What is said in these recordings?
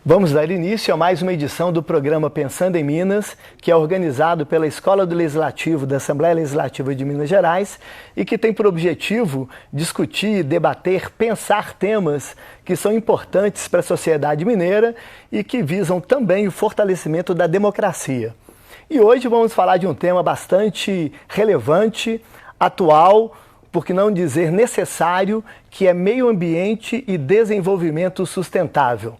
Vamos dar início a mais uma edição do programa Pensando em Minas, que é organizado pela Escola do Legislativo da Assembleia Legislativa de Minas Gerais e que tem por objetivo discutir, debater, pensar temas que são importantes para a sociedade mineira e que visam também o fortalecimento da democracia. E hoje vamos falar de um tema bastante relevante, atual, por que não dizer necessário, que é meio ambiente e desenvolvimento sustentável.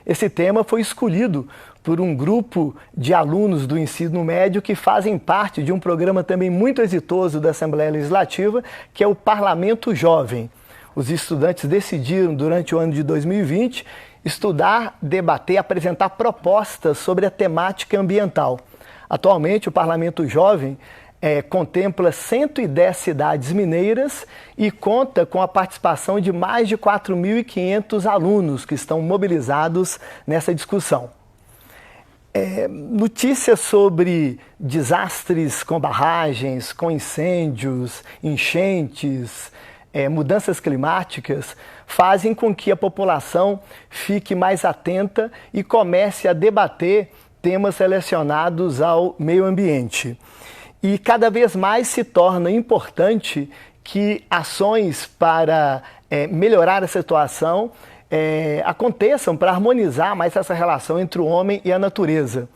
Esse tema foi escolhido por um grupo de alunos do ensino médio que fazem parte de um programa também muito exitoso da Assembleia Legislativa, que é o Parlamento Jovem. Os estudantes decidiram, durante o ano de 2020, estudar, debater, apresentar propostas sobre a temática ambiental. Atualmente, o Parlamento Jovem contempla 110 cidades mineiras e conta com a participação de mais de 4.500 alunos que estão mobilizados nessa discussão. Notícias sobre desastres com barragens, com incêndios, enchentes, mudanças climáticas fazem com que a população fique mais atenta e comece a debater temas relacionados ao meio ambiente. E cada vez mais se torna importante que ações para melhorar a situação aconteçam para harmonizar mais essa relação entre o homem e a natureza.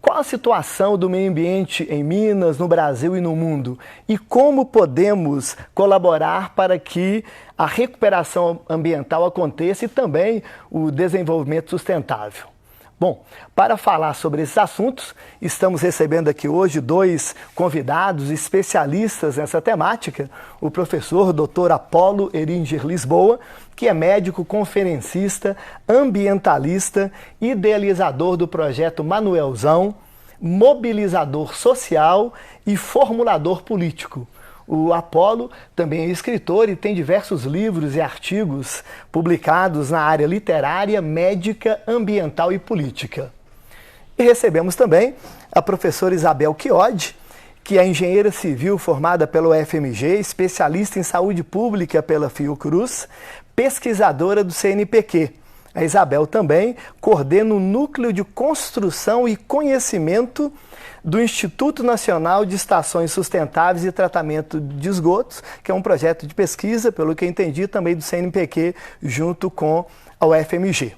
Qual a situação do meio ambiente em Minas, no Brasil e no mundo? E como podemos colaborar para que a recuperação ambiental aconteça e também o desenvolvimento sustentável? Bom, para falar sobre esses assuntos, estamos recebendo aqui hoje dois convidados especialistas nessa temática, o professor Dr. Apolo Eringer Lisboa, que é médico conferencista, ambientalista, idealizador do projeto Manuelzão, mobilizador social e formulador político. O Apolo também é escritor e tem diversos livros e artigos publicados na área literária, médica, ambiental e política. E recebemos também a professora Isabel Chiodi, que é engenheira civil formada pela UFMG, especialista em saúde pública pela Fiocruz, pesquisadora do CNPq. A Isabel também coordena o Núcleo de Construção e Conhecimento do Instituto Nacional de Estações Sustentáveis e Tratamento de Esgotos, que é um projeto de pesquisa, pelo que eu entendi, também do CNPq, junto com a UFMG.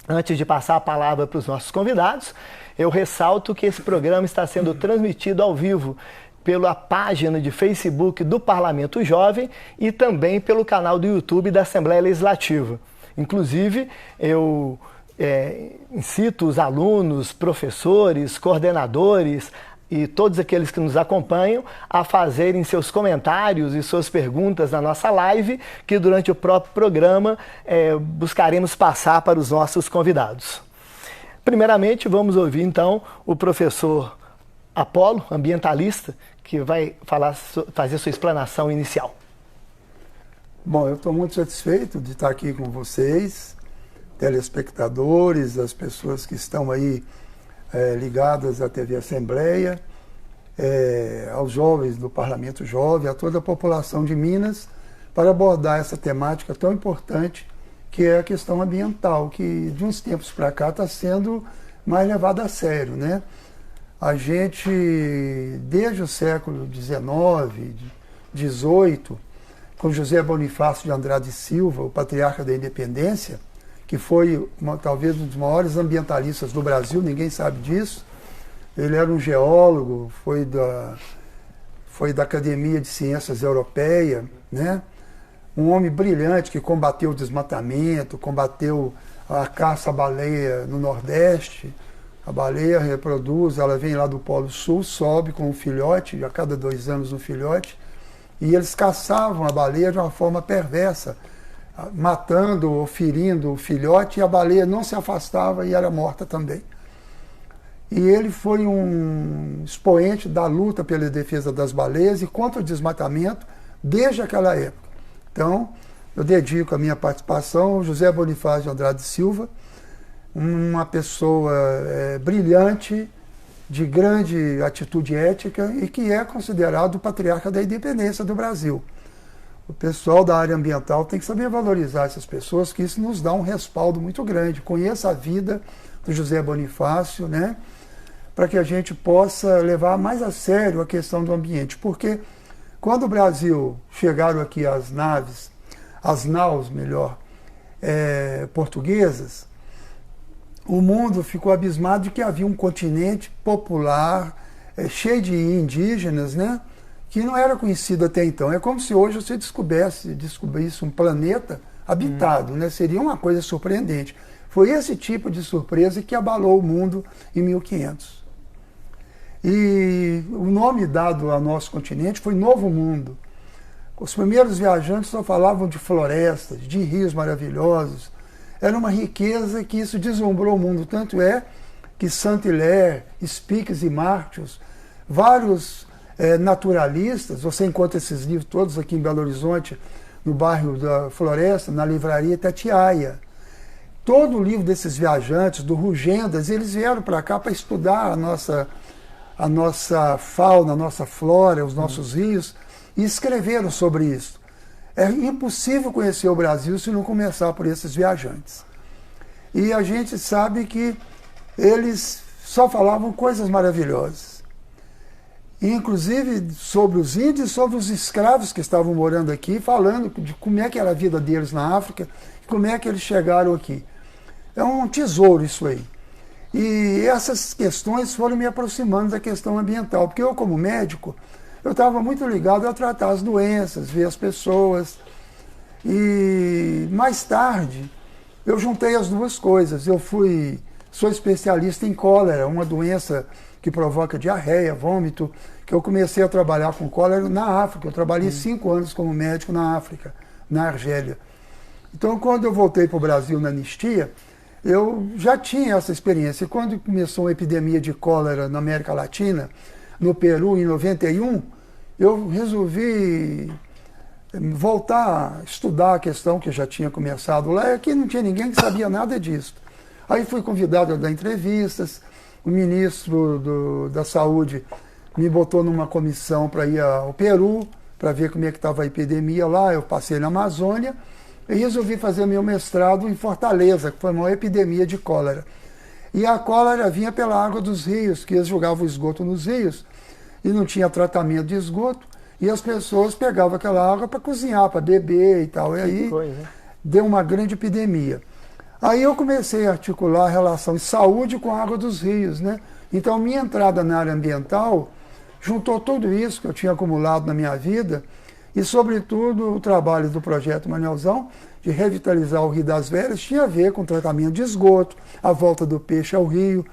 Antes de passar a palavra para os nossos convidados, eu ressalto que esse programa está sendo transmitido ao vivo pela página de Facebook do Parlamento Jovem e também pelo canal do YouTube da Assembleia Legislativa. Inclusive, eu incito os alunos, professores, coordenadores e todos aqueles que nos acompanham a fazerem seus comentários e suas perguntas na nossa live, que durante o próprio programa buscaremos passar para os nossos convidados. Primeiramente, vamos ouvir então o professor Apolo, ambientalista, que vai fazer sua explanação inicial. Bom, eu estou muito satisfeito de estar aqui com vocês, telespectadores, as pessoas que estão aí ligadas à TV Assembleia, aos jovens do Parlamento Jovem, a toda a população de Minas, para abordar essa temática tão importante que é a questão ambiental, que de uns tempos para cá está sendo mais levada a sério, né? A gente, desde o século XIX, XVIII, com José Bonifácio de Andrade Silva, o patriarca da independência, que foi talvez um dos maiores ambientalistas do Brasil, ninguém sabe disso. Ele era um geólogo, foi da Academia de Ciências Europeia, né? Um homem brilhante que combateu o desmatamento, combateu a caça à baleia no Nordeste. A baleia reproduz, ela vem lá do Polo Sul, sobe com um filhote, a cada 2 anos um filhote, e eles caçavam a baleia de uma forma perversa, matando ou ferindo o filhote, e a baleia não se afastava e era morta também. E ele foi um expoente da luta pela defesa das baleias e contra o desmatamento desde aquela época. Então, eu dedico a minha participação ao José Bonifácio de Andrade Silva, uma pessoa brilhante, de grande atitude ética e que é considerado o patriarca da independência do Brasil. o pessoal da área ambiental tem que saber valorizar essas pessoas, que isso nos dá um respaldo muito grande. Conheça a vida do José Bonifácio, né? Para que a gente possa levar mais a sério a questão do ambiente. Porque quando o Brasil chegaram aqui as naus, melhor, portuguesas, o mundo ficou abismado de que havia um continente popular, cheio de indígenas, né? Que não era conhecido até então. É como se hoje você descobrisse um planeta habitado, né? Seria uma coisa surpreendente. Foi esse tipo de surpresa que abalou o mundo em 1500. E o nome dado ao nosso continente foi Novo Mundo. Os primeiros viajantes só falavam de florestas, de rios maravilhosos. Era uma riqueza que isso deslumbrou o mundo. Tanto é que Saint-Hilaire, Spix e Martius, vários naturalistas, você encontra esses livros todos aqui em Belo Horizonte, no bairro da Floresta, na livraria Itatiaia. Todo o livro desses viajantes, do Rugendas, eles vieram para cá para estudar a nossa fauna, a nossa flora, os nossos rios, e escreveram sobre isso. É impossível conhecer o Brasil se não começar por esses viajantes. E a gente sabe que eles só falavam coisas maravilhosas. Inclusive sobre os índios, sobre os escravos que estavam morando aqui, falando de como é que era a vida deles na África, como é que eles chegaram aqui. É um tesouro isso aí. E essas questões foram me aproximando da questão ambiental, porque eu, como médico, eu estava muito ligado a tratar as doenças, ver as pessoas. E mais tarde, eu juntei as duas coisas. Sou especialista em cólera, uma doença que provoca diarreia, vômito, que eu comecei a trabalhar com cólera na África. Eu trabalhei 5 anos como médico na África, na Argélia. Então, quando eu voltei para o Brasil na anistia, eu já tinha essa experiência. E quando começou a epidemia de cólera na América Latina, no Peru, em 91, eu resolvi voltar a estudar a questão que eu já tinha começado lá. Aqui não tinha ninguém que sabia nada disso. Aí fui convidado a dar entrevistas. O ministro da Saúde me botou numa comissão para ir ao Peru, para ver como é que estava a epidemia lá. Eu passei na Amazônia e resolvi fazer meu mestrado em Fortaleza, que foi uma epidemia de cólera. E a cólera vinha pela água dos rios, que eles jogavam esgoto nos rios e não tinha tratamento de esgoto. E as pessoas pegavam aquela água para cozinhar, para beber e tal. E aí deu uma grande epidemia. Aí eu comecei a articular a relação de saúde com a água dos rios, né? Então, minha entrada na área ambiental juntou tudo isso que eu tinha acumulado na minha vida e, sobretudo, o trabalho do Projeto Manelzão de revitalizar o Rio das Velhas tinha a ver com o tratamento de esgoto, a volta do peixe ao rio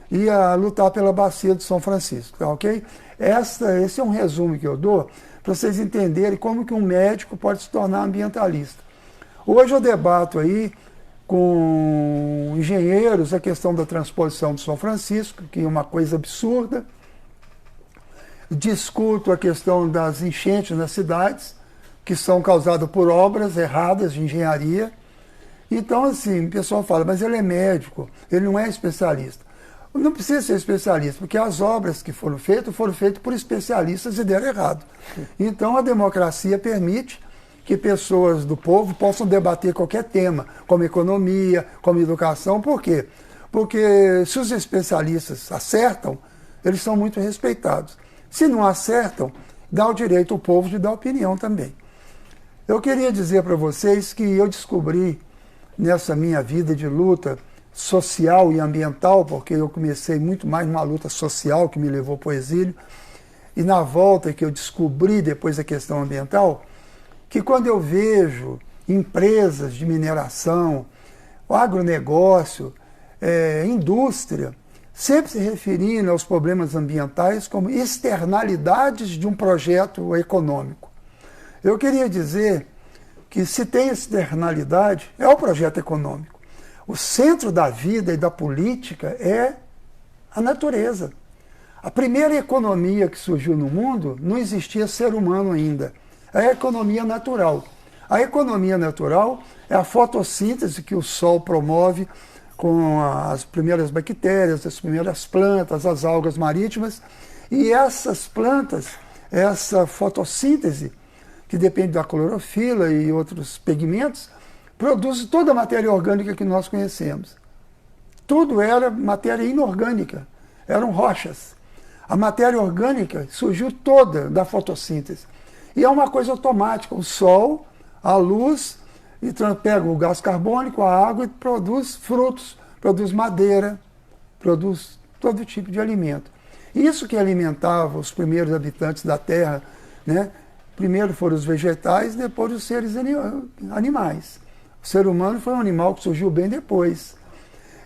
e a lutar pela bacia de São Francisco, tá ok? Esse é um resumo que eu dou para vocês entenderem como que um médico pode se tornar ambientalista. Hoje eu debato aí com engenheiros a questão da transposição de São Francisco, que é uma coisa absurda. Discuto a questão das enchentes nas cidades, que são causadas por obras erradas de engenharia. Então, assim, o pessoal fala, mas ele é médico, ele não é especialista. Não precisa ser especialista, porque as obras que foram feitas por especialistas e deram errado. Então, a democracia permite que pessoas do povo possam debater qualquer tema, como economia, como educação. Por quê? Porque se os especialistas acertam, eles são muito respeitados. Se não acertam, dá o direito ao povo de dar opinião também. Eu queria dizer para vocês que eu descobri nessa minha vida de luta social e ambiental, porque eu comecei muito mais numa luta social que me levou para o exílio, e na volta que eu descobri depois a questão ambiental, que quando eu vejo empresas de mineração, agronegócio, indústria, sempre se referindo aos problemas ambientais como externalidades de um projeto econômico. Eu queria dizer que se tem externalidade, é o projeto econômico. O centro da vida e da política é a natureza. A primeira economia que surgiu no mundo, não existia ser humano ainda. É a economia natural. A economia natural é a fotossíntese que o sol promove com as primeiras bactérias, as primeiras plantas, as algas marítimas. E essas plantas, essa fotossíntese, que depende da clorofila e outros pigmentos, produz toda a matéria orgânica que nós conhecemos. Tudo era matéria inorgânica, eram rochas. A matéria orgânica surgiu toda da fotossíntese. E é uma coisa automática, o sol, a luz, e pega o gás carbônico, a água e produz frutos, produz madeira, produz todo tipo de alimento. Isso que alimentava os primeiros habitantes da Terra, né? Primeiro foram os vegetais, depois os seres animais. O ser humano foi um animal que surgiu bem depois.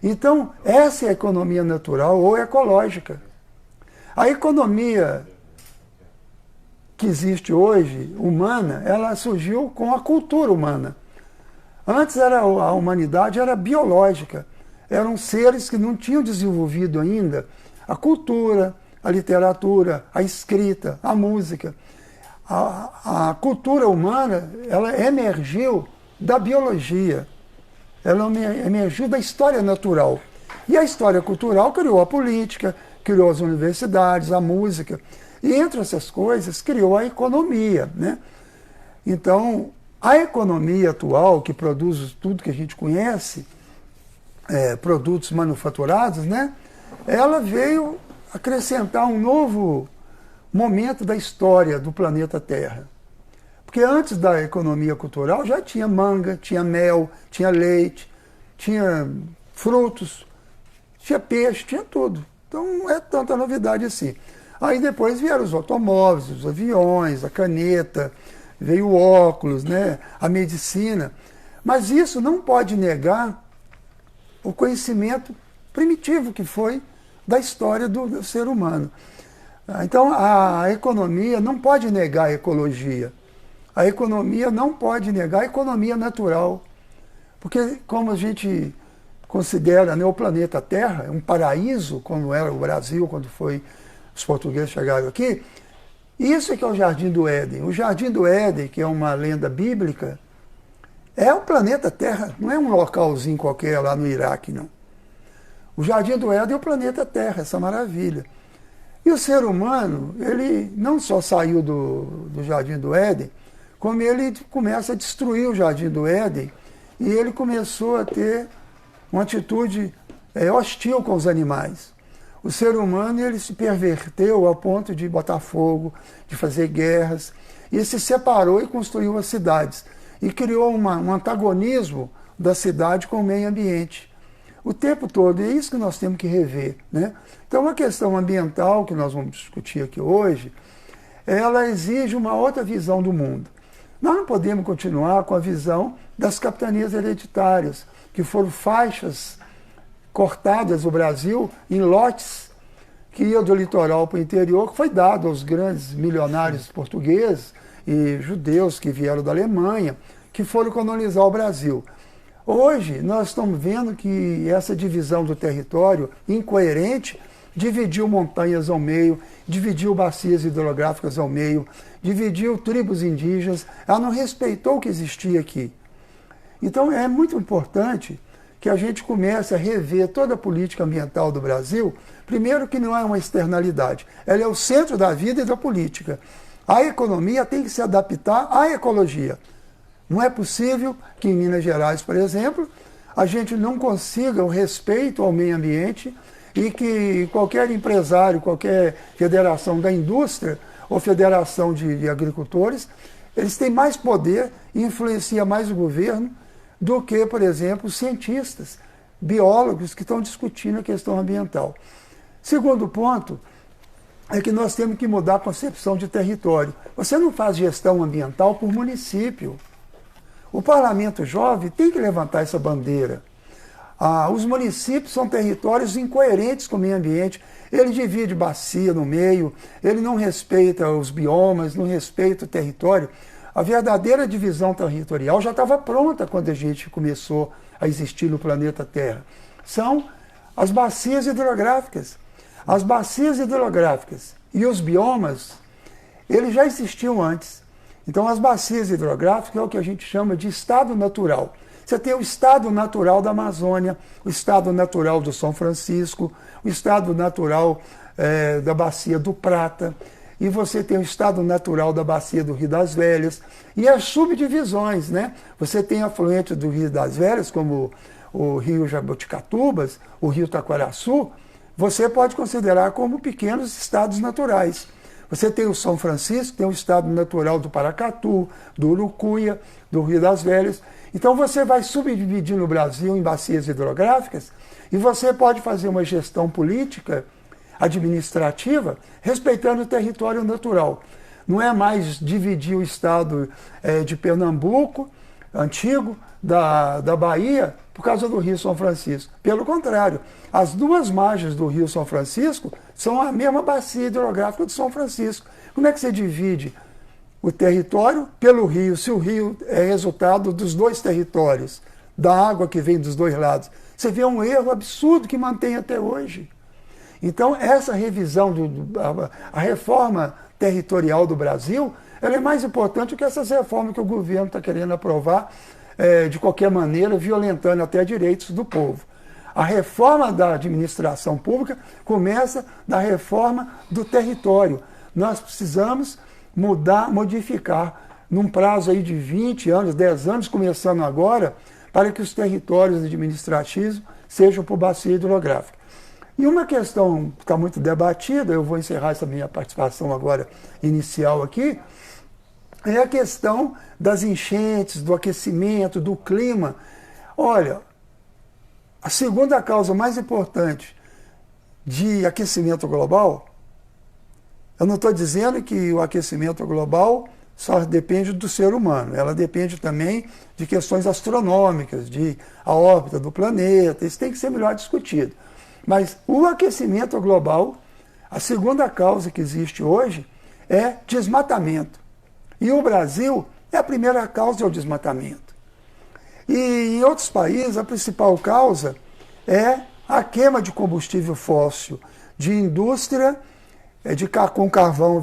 Então, essa é a economia natural ou ecológica. A economia que existe hoje, humana, ela surgiu com a cultura humana. Antes a humanidade era biológica. Eram seres que não tinham desenvolvido ainda a cultura, a literatura, a escrita, a música. A cultura humana, ela emergiu da biologia. Ela emergiu da história natural. E a história cultural criou a política, criou as universidades, a música. E entre essas coisas, criou a economia, né? Então, a economia atual, que produz tudo que a gente conhece, produtos manufaturados, né? Ela veio acrescentar um novo momento da história do planeta Terra. Porque antes da economia cultural já tinha manga, tinha mel, tinha leite, tinha frutos, tinha peixe, tinha tudo. Então não é tanta novidade assim. Aí depois vieram os automóveis, os aviões, a caneta, veio o óculos, né, a medicina. Mas isso não pode negar o conhecimento primitivo que foi da história do ser humano. Então a economia não pode negar a ecologia. A economia não pode negar a economia natural. Porque como a gente considera, né, o planeta Terra um paraíso, como era o Brasil, quando os portugueses chegaram aqui, isso é que é o Jardim do Éden. O Jardim do Éden, que é uma lenda bíblica, é o planeta Terra, não é um localzinho qualquer lá no Iraque, não. O Jardim do Éden é o planeta Terra, essa maravilha. E o ser humano, ele não só saiu do Jardim do Éden, como ele começa a destruir o Jardim do Éden, e ele começou a ter uma atitude hostil com os animais. O ser humano, ele se perverteu ao ponto de botar fogo, de fazer guerras, e se separou e construiu as cidades. E criou um antagonismo da cidade com o meio ambiente. O tempo todo, e é isso que nós temos que rever, né? Então a questão ambiental que nós vamos discutir aqui hoje, ela exige uma outra visão do mundo. Nós não podemos continuar com a visão das capitanias hereditárias, que foram faixas cortadas no Brasil em lotes que iam do litoral para o interior, que foi dado aos grandes milionários portugueses e judeus que vieram da Alemanha, que foram colonizar o Brasil. Hoje, nós estamos vendo que essa divisão do território incoerente dividiu montanhas ao meio, dividiu bacias hidrográficas ao meio, dividiu tribos indígenas, ela não respeitou o que existia aqui. Então, é muito importante que a gente comece a rever toda a política ambiental do Brasil. Primeiro, que não é uma externalidade, ela é o centro da vida e da política. A economia tem que se adaptar à ecologia. Não é possível que em Minas Gerais, por exemplo, a gente não consiga o respeito ao meio ambiente e que qualquer empresário, qualquer federação da indústria ou federação de agricultores, eles têm mais poder e influenciam mais o governo do que, por exemplo, os cientistas, biólogos que estão discutindo a questão ambiental. Segundo ponto é que nós temos que mudar a concepção de território. Você não faz gestão ambiental por município. O Parlamento Jovem tem que levantar essa bandeira. Os municípios são territórios incoerentes com o meio ambiente. Ele divide bacia no meio, ele não respeita os biomas, não respeita o território. A verdadeira divisão territorial já estava pronta quando a gente começou a existir no planeta Terra. São as bacias hidrográficas. As bacias hidrográficas e os biomas, eles já existiam antes. Então, as bacias hidrográficas é o que a gente chama de estado natural. Você tem o estado natural da Amazônia, o estado natural do São Francisco, o estado natural da Bacia do Prata. e você tem o estado natural da bacia do Rio das Velhas, e as subdivisões, né? Você tem afluentes do Rio das Velhas, como o Rio Jaboticatubas, o Rio Taquaraçu, você pode considerar como pequenos estados naturais. Você tem o São Francisco, tem o estado natural do Paracatu, do Urucuia, do Rio das Velhas. Então você vai subdividir o Brasil em bacias hidrográficas e você pode fazer uma gestão política, administrativa, respeitando o território natural. Não é mais dividir o estado de Pernambuco, antigo, da Bahia, por causa do Rio São Francisco. Pelo contrário, as duas margens do Rio São Francisco são a mesma bacia hidrográfica do São Francisco. Como é que você divide o território pelo rio, se o rio é resultado dos dois territórios, da água que vem dos dois lados? Você vê um erro absurdo que mantém até hoje. Então, essa revisão, a reforma territorial do Brasil, ela é mais importante que essas reformas que o governo está querendo aprovar, de qualquer maneira, violentando até direitos do povo. A reforma da administração pública começa da reforma do território. Nós precisamos modificar, num prazo aí de 20 anos, 10 anos, começando agora, para que os territórios administrativos sejam por bacia hidrográfica. E uma questão que está muito debatida, eu vou encerrar essa minha participação agora inicial aqui, é a questão das enchentes, do aquecimento, do clima. Olha, a segunda causa mais importante de aquecimento global, eu não estou dizendo que o aquecimento global só depende do ser humano, ela depende também de questões astronômicas, de a órbita do planeta, isso tem que ser melhor discutido. Mas o aquecimento global, a segunda causa que existe hoje é desmatamento. E o Brasil é a primeira causa do desmatamento. E em outros países, a principal causa é a queima de combustível fóssil, de indústria, com carvão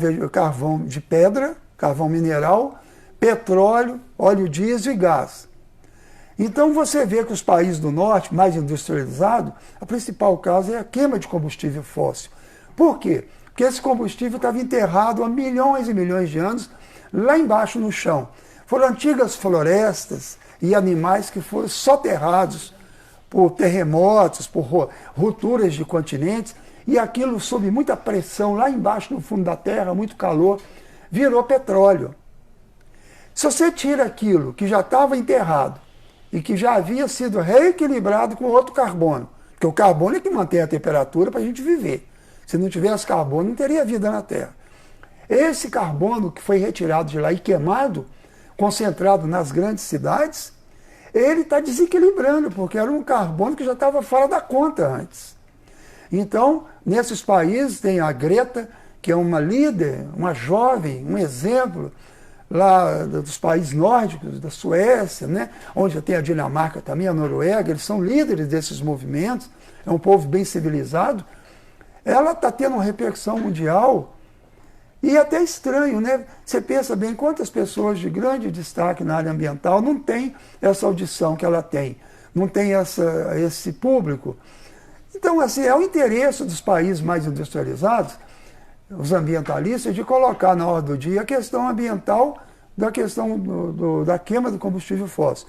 de pedra, carvão mineral, petróleo, óleo diesel e gás. Então você vê que os países do norte, mais industrializados, a principal causa é a queima de combustível fóssil. Por quê? Porque esse combustível estava enterrado há milhões e milhões de anos, lá embaixo no chão. Foram antigas florestas e animais que foram soterrados por terremotos, por rupturas de continentes, e aquilo sob muita pressão lá embaixo no fundo da terra, muito calor, virou petróleo. Se você tira aquilo que já estava enterrado e que já havia sido reequilibrado com outro carbono, porque o carbono é que mantém a temperatura para a gente viver. Se não tivesse carbono, não teria vida na Terra. Esse carbono que foi retirado de lá e queimado, concentrado nas grandes cidades, ele está desequilibrando, porque era um carbono que já estava fora da conta antes. Então, nesses países tem a Greta, que é uma líder, uma jovem, um exemplo, lá dos países nórdicos, da Suécia, né, onde tem a Dinamarca também, a Noruega, eles são líderes desses movimentos, é um povo bem civilizado. Ela está tendo uma repercussão mundial e até estranho, né? Você pensa bem, quantas pessoas de grande destaque na área ambiental não têm essa audição que ela tem, não tem esse público. Então, assim, é o interesse dos países mais industrializados, os ambientalistas, de colocar na ordem do dia a questão ambiental da questão da queima do combustível fóssil.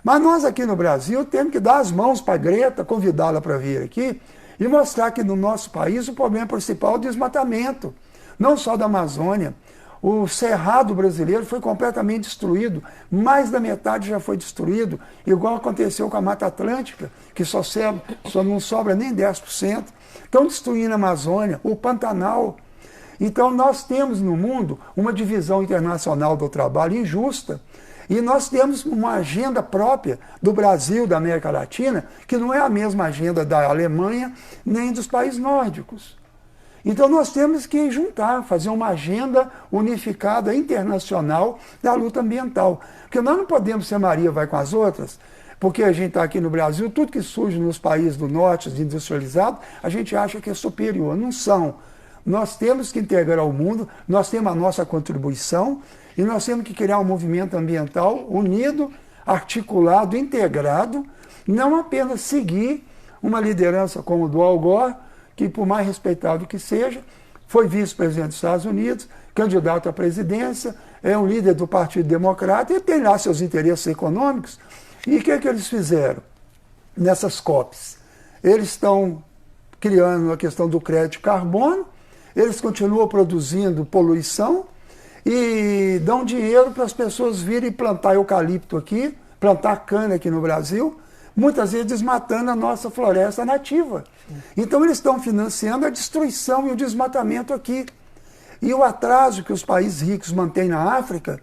Mas nós aqui no Brasil temos que dar as mãos para a Greta, convidá-la para vir aqui e mostrar que no nosso país o problema principal é o desmatamento, não só da Amazônia. O cerrado brasileiro foi completamente destruído, mais da metade já foi destruído, igual aconteceu com a Mata Atlântica, que só não sobra nem 10%. Estão destruindo a Amazônia, o Pantanal. Então nós temos no mundo uma divisão internacional do trabalho injusta, e nós temos uma agenda própria do Brasil, da América Latina, que não é a mesma agenda da Alemanha nem dos países nórdicos. Então nós temos que juntar, fazer uma agenda unificada internacional da luta ambiental. Porque nós não podemos ser Maria vai com as outras, porque a gente está aqui no Brasil, tudo que surge nos países do norte, industrializados, a gente acha que é superior. Não são. Nós temos que integrar o mundo, nós temos a nossa contribuição e nós temos que criar um movimento ambiental unido, articulado, integrado, não apenas seguir uma liderança como o do Al Gore, que por mais respeitável que seja, foi vice-presidente dos Estados Unidos, candidato à presidência, é um líder do Partido Democrata e tem lá seus interesses econômicos. E o que é que eles fizeram nessas COPs? Eles estão criando a questão do crédito carbono, eles continuam produzindo poluição e dão dinheiro para as pessoas virem plantar eucalipto aqui, plantar cana aqui no Brasil, muitas vezes desmatando a nossa floresta nativa. Então eles estão financiando a destruição e o desmatamento aqui. E o atraso que os países ricos mantêm na África,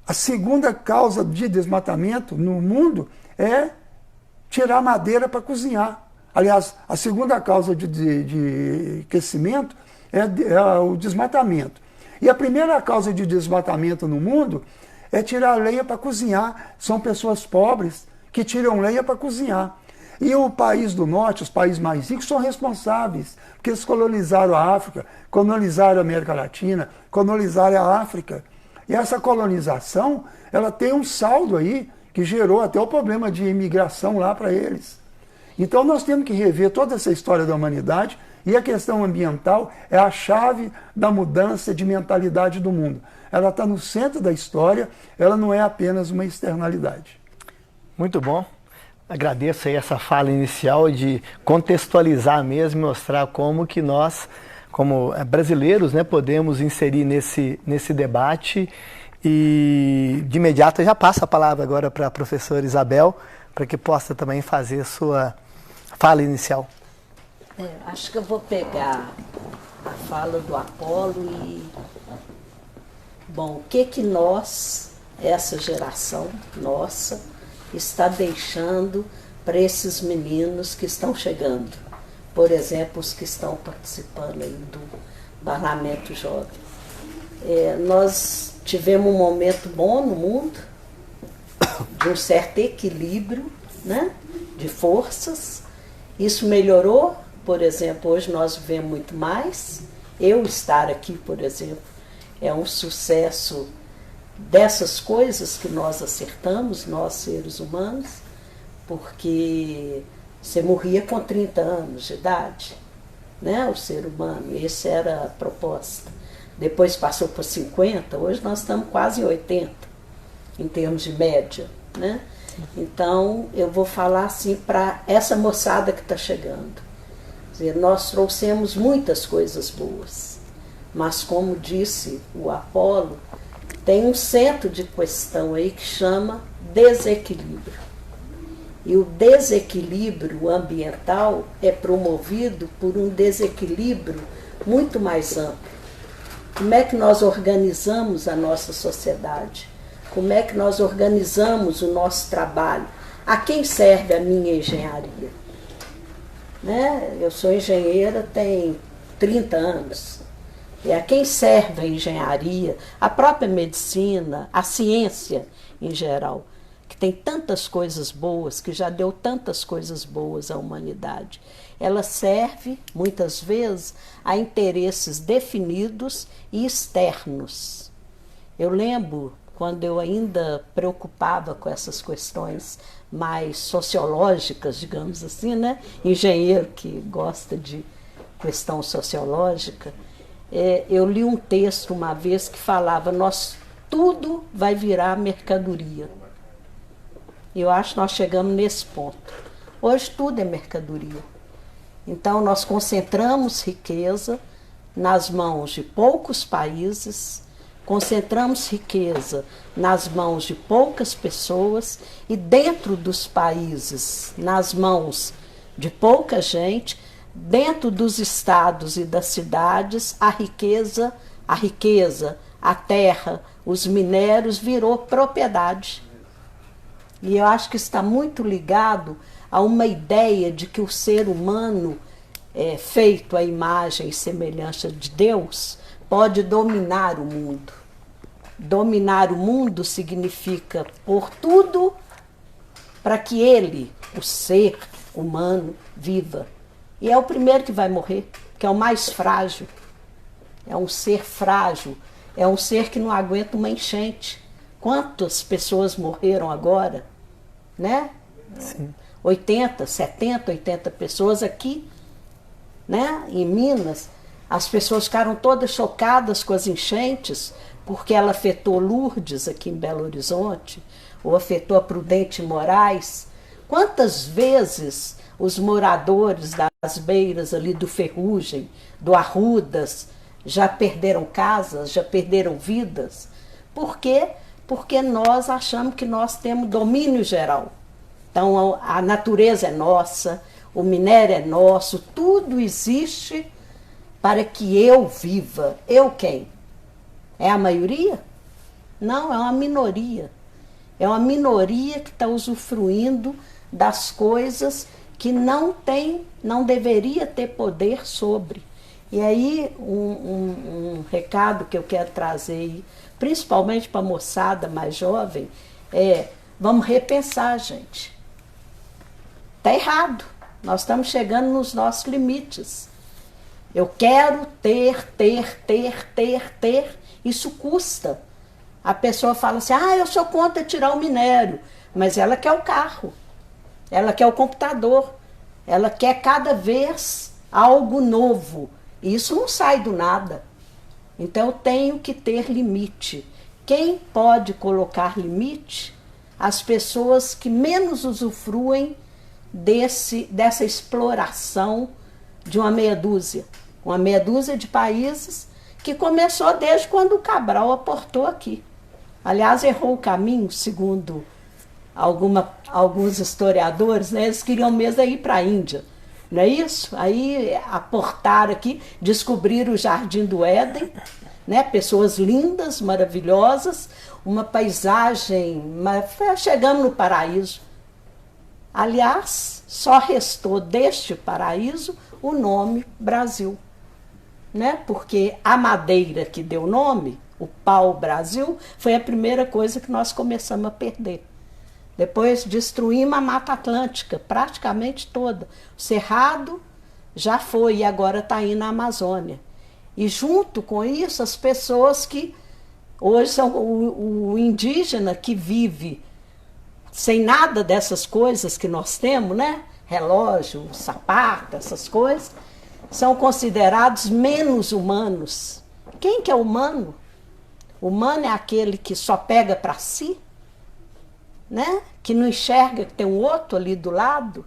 a segunda causa de desmatamento no mundo é tirar madeira para cozinhar. Aliás, a segunda causa de aquecimento é o desmatamento. E a primeira causa de desmatamento no mundo é tirar lenha para cozinhar. São pessoas pobres que tiram lenha para cozinhar. E o país do norte, os países mais ricos, são responsáveis, porque eles colonizaram a África, colonizaram a América Latina, colonizaram a África. E essa colonização, ela tem um saldo aí que gerou até o problema de imigração lá para eles. Então nós temos que rever toda essa história da humanidade e a questão ambiental é a chave da mudança de mentalidade do mundo. Ela está no centro da história, ela não é apenas uma externalidade. Muito bom. Agradeço aí essa fala inicial de contextualizar mesmo, mostrar como que nós, como brasileiros, né, podemos inserir nesse debate. E de imediato eu já passo a palavra agora para a professora Isabel, para que possa também fazer sua fala inicial. Acho que eu vou pegar a fala do Apolo e... Bom, o que nós, essa geração nossa, está deixando para esses meninos que estão chegando? Por exemplo, os que estão participando aí do Parlamento Jovem. Nós tivemos um momento bom no mundo, de um certo equilíbrio, né, de forças. Isso melhorou, por exemplo, hoje nós vemos muito mais. Eu estar aqui, por exemplo, é um sucesso dessas coisas que nós acertamos, nós seres humanos, porque você morria com 30 anos de idade, né, o ser humano, essa era a proposta. Depois passou por 50, hoje nós estamos quase em 80, em termos de média, né? Então, eu vou falar assim para essa moçada que está chegando. Quer dizer, nós trouxemos muitas coisas boas, mas como disse o Apolo, tem um centro de questão aí que chama desequilíbrio. E o desequilíbrio ambiental é promovido por um desequilíbrio muito mais amplo. Como é que nós organizamos a nossa sociedade? Como é que nós organizamos o nosso trabalho? A quem serve a minha engenharia? Né? Eu sou engenheira tem 30 anos. E a quem serve a engenharia, a própria medicina, a ciência em geral, que tem tantas coisas boas, que já deu tantas coisas boas à humanidade. Ela serve, muitas vezes, a interesses definidos e externos. Eu lembro, quando eu ainda preocupava com essas questões mais sociológicas, digamos assim, né? Engenheiro que gosta de questão sociológica, eu li um texto uma vez que falava, tudo vai virar mercadoria. Eu acho que nós chegamos nesse ponto. Hoje tudo é mercadoria. Então nós concentramos riqueza nas mãos de poucos países, concentramos riqueza nas mãos de poucas pessoas e dentro dos países, nas mãos de pouca gente, dentro dos estados e das cidades, a riqueza, a terra, os minérios virou propriedade. E eu acho que está muito ligado a uma ideia de que o ser humano, feito à imagem e semelhança de Deus, pode dominar o mundo. Dominar o mundo significa pôr tudo para que ele, o ser humano, viva. E é o primeiro que vai morrer, que é o mais frágil. É um ser frágil, é um ser que não aguenta uma enchente. Quantas pessoas morreram agora, né? Sim. 80, 70, 80 pessoas aqui, né? Em Minas. As pessoas ficaram todas chocadas com as enchentes, porque ela afetou Lourdes, aqui em Belo Horizonte, ou afetou a Prudente Moraes. Quantas vezes os moradores das beiras ali do Ferrugem, do Arrudas, já perderam casas, já perderam vidas? Por quê? Porque nós achamos que nós temos domínio geral. Então a natureza é nossa, o minério é nosso, tudo existe para que eu viva. Eu quem? É a maioria? Não, é uma minoria. É uma minoria que está usufruindo das coisas que não deveria ter poder sobre. E aí, um recado que eu quero trazer, principalmente para a moçada mais jovem, vamos repensar, gente. Está errado. Nós estamos chegando nos nossos limites. Eu quero ter. Isso custa. A pessoa fala assim, eu sou contra tirar o minério. Mas ela quer o carro. Ela quer o computador. Ela quer cada vez algo novo. E isso não sai do nada. Então eu tenho que ter limite. Quem pode colocar limite? As pessoas que menos usufruem dessa exploração de uma meia dúzia de países que começou desde quando o Cabral aportou aqui. Aliás, errou o caminho, segundo alguns historiadores, né? Eles queriam mesmo ir para a Índia, não é isso? Aí aportaram aqui, descobriram o Jardim do Éden, né? Pessoas lindas, maravilhosas, uma paisagem, chegamos no paraíso. Aliás, só restou deste paraíso o nome Brasil, né? Porque a madeira que deu nome, o pau-brasil, foi a primeira coisa que nós começamos a perder. Depois destruímos a Mata Atlântica, praticamente toda. O Cerrado já foi e agora está aí na Amazônia. E junto com isso, as pessoas que hoje são o indígena que vive sem nada dessas coisas que nós temos, né? Relógio, sapato, essas coisas, são considerados menos humanos. Quem que é humano? Humano é aquele que só pega para si, né? Que não enxerga que tem um outro ali do lado,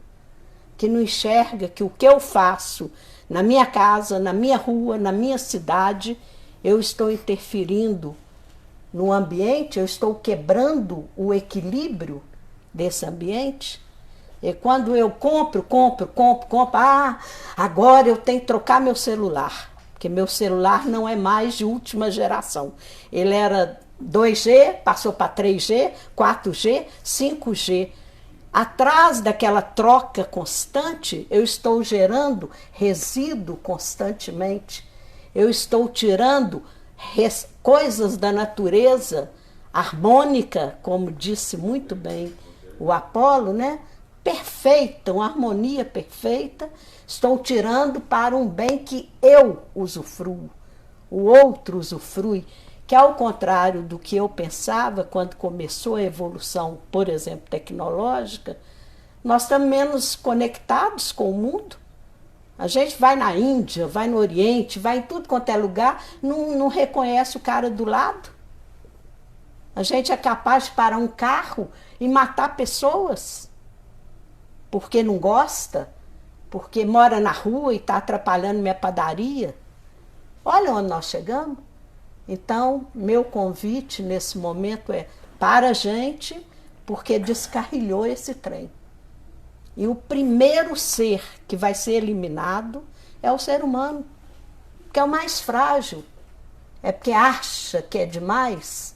que não enxerga que o que eu faço na minha casa, na minha rua, na minha cidade, eu estou interferindo no ambiente, eu estou quebrando o equilíbrio desse ambiente. E quando eu compro, agora eu tenho que trocar meu celular, porque meu celular não é mais de última geração. Ele era 2G, passou para 3G, 4G, 5G. Atrás daquela troca constante, eu estou gerando resíduo constantemente. Eu estou tirando coisas da natureza harmônica, como disse muito bem o Apolo, né? Perfeita, uma harmonia perfeita, estou tirando para um bem que eu usufruo, o outro usufrui, que ao contrário do que eu pensava quando começou a evolução, por exemplo, tecnológica, nós estamos menos conectados com o mundo. A gente vai na Índia, vai no Oriente, vai em tudo quanto é lugar, não reconhece o cara do lado. A gente é capaz de parar um carro e matar pessoas porque não gosta, porque mora na rua e está atrapalhando minha padaria. Olha onde nós chegamos. Então, meu convite nesse momento é para a gente, porque descarrilhou esse trem. E o primeiro ser que vai ser eliminado é o ser humano, que é o mais frágil. É porque acha que é demais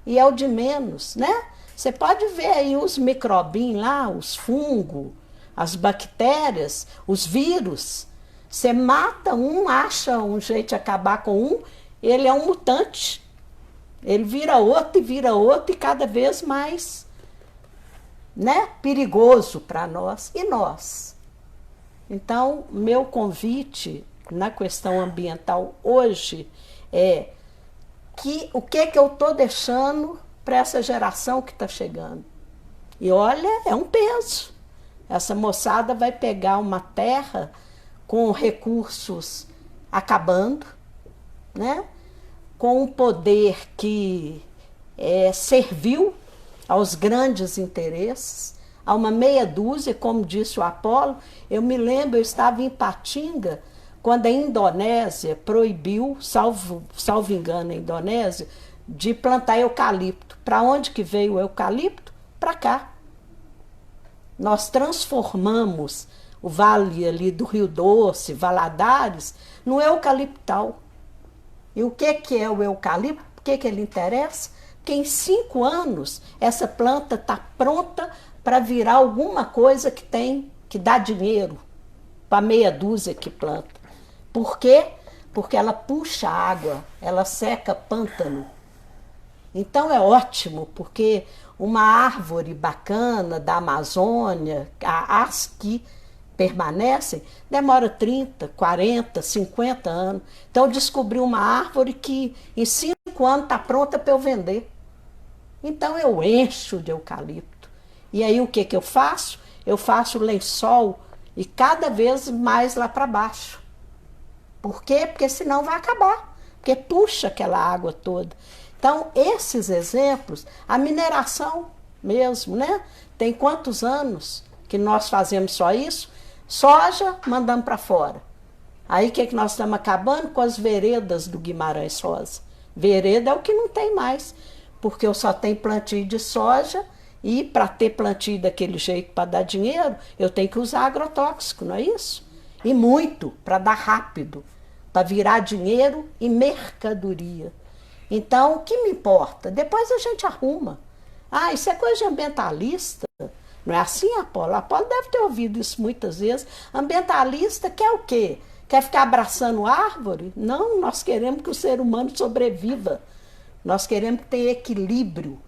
e é o de menos, né? Você pode ver aí os microbinhos lá, os fungos, as bactérias, os vírus. Você mata um, acha um jeito de acabar com um, ele é um mutante. Ele vira outro e cada vez mais, né, perigoso para nós. E nós? Então, meu convite na questão ambiental hoje é o que eu estou deixando para essa geração que está chegando. E olha, é um peso. Essa moçada vai pegar uma terra com recursos acabando, né? Com um poder que serviu aos grandes interesses, a uma meia dúzia, como disse o Apolo. Eu me lembro, eu estava em Patinga, quando a Indonésia proibiu, salvo engano, a Indonésia, de plantar eucalipto. Para onde que veio o eucalipto? Para cá. Nós transformamos o vale ali do Rio Doce, Valadares, no eucaliptal. E o que é o eucalipto? Por que ele interessa? Porque em 5 anos essa planta está pronta para virar alguma coisa que dá dinheiro para meia dúzia que planta. Por quê? Porque ela puxa água, ela seca pântano. Então é ótimo, porque uma árvore bacana da Amazônia, as que permanecem, demora 30, 40, 50 anos. Então eu descobri uma árvore que em 5 anos está pronta para eu vender. Então eu encho de eucalipto. E aí o que eu faço? Eu faço lençol e cada vez mais lá para baixo. Por quê? Porque senão vai acabar. Porque puxa aquela água toda. Então, esses exemplos, a mineração mesmo, né? Tem quantos anos que nós fazemos só isso? Soja, mandamos para fora. Aí o que nós estamos acabando? Com as veredas do Guimarães Rosa. Vereda é o que não tem mais, porque eu só tenho plantio de soja e para ter plantio daquele jeito para dar dinheiro, eu tenho que usar agrotóxico, não é isso? E muito, para dar rápido, para virar dinheiro e mercadoria. Então, o que me importa? Depois a gente arruma. Ah, isso é coisa de ambientalista. Não é assim, Apolo? Apolo deve ter ouvido isso muitas vezes. Ambientalista quer o quê? Quer ficar abraçando árvore? Não, nós queremos que o ser humano sobreviva. Nós queremos ter equilíbrio.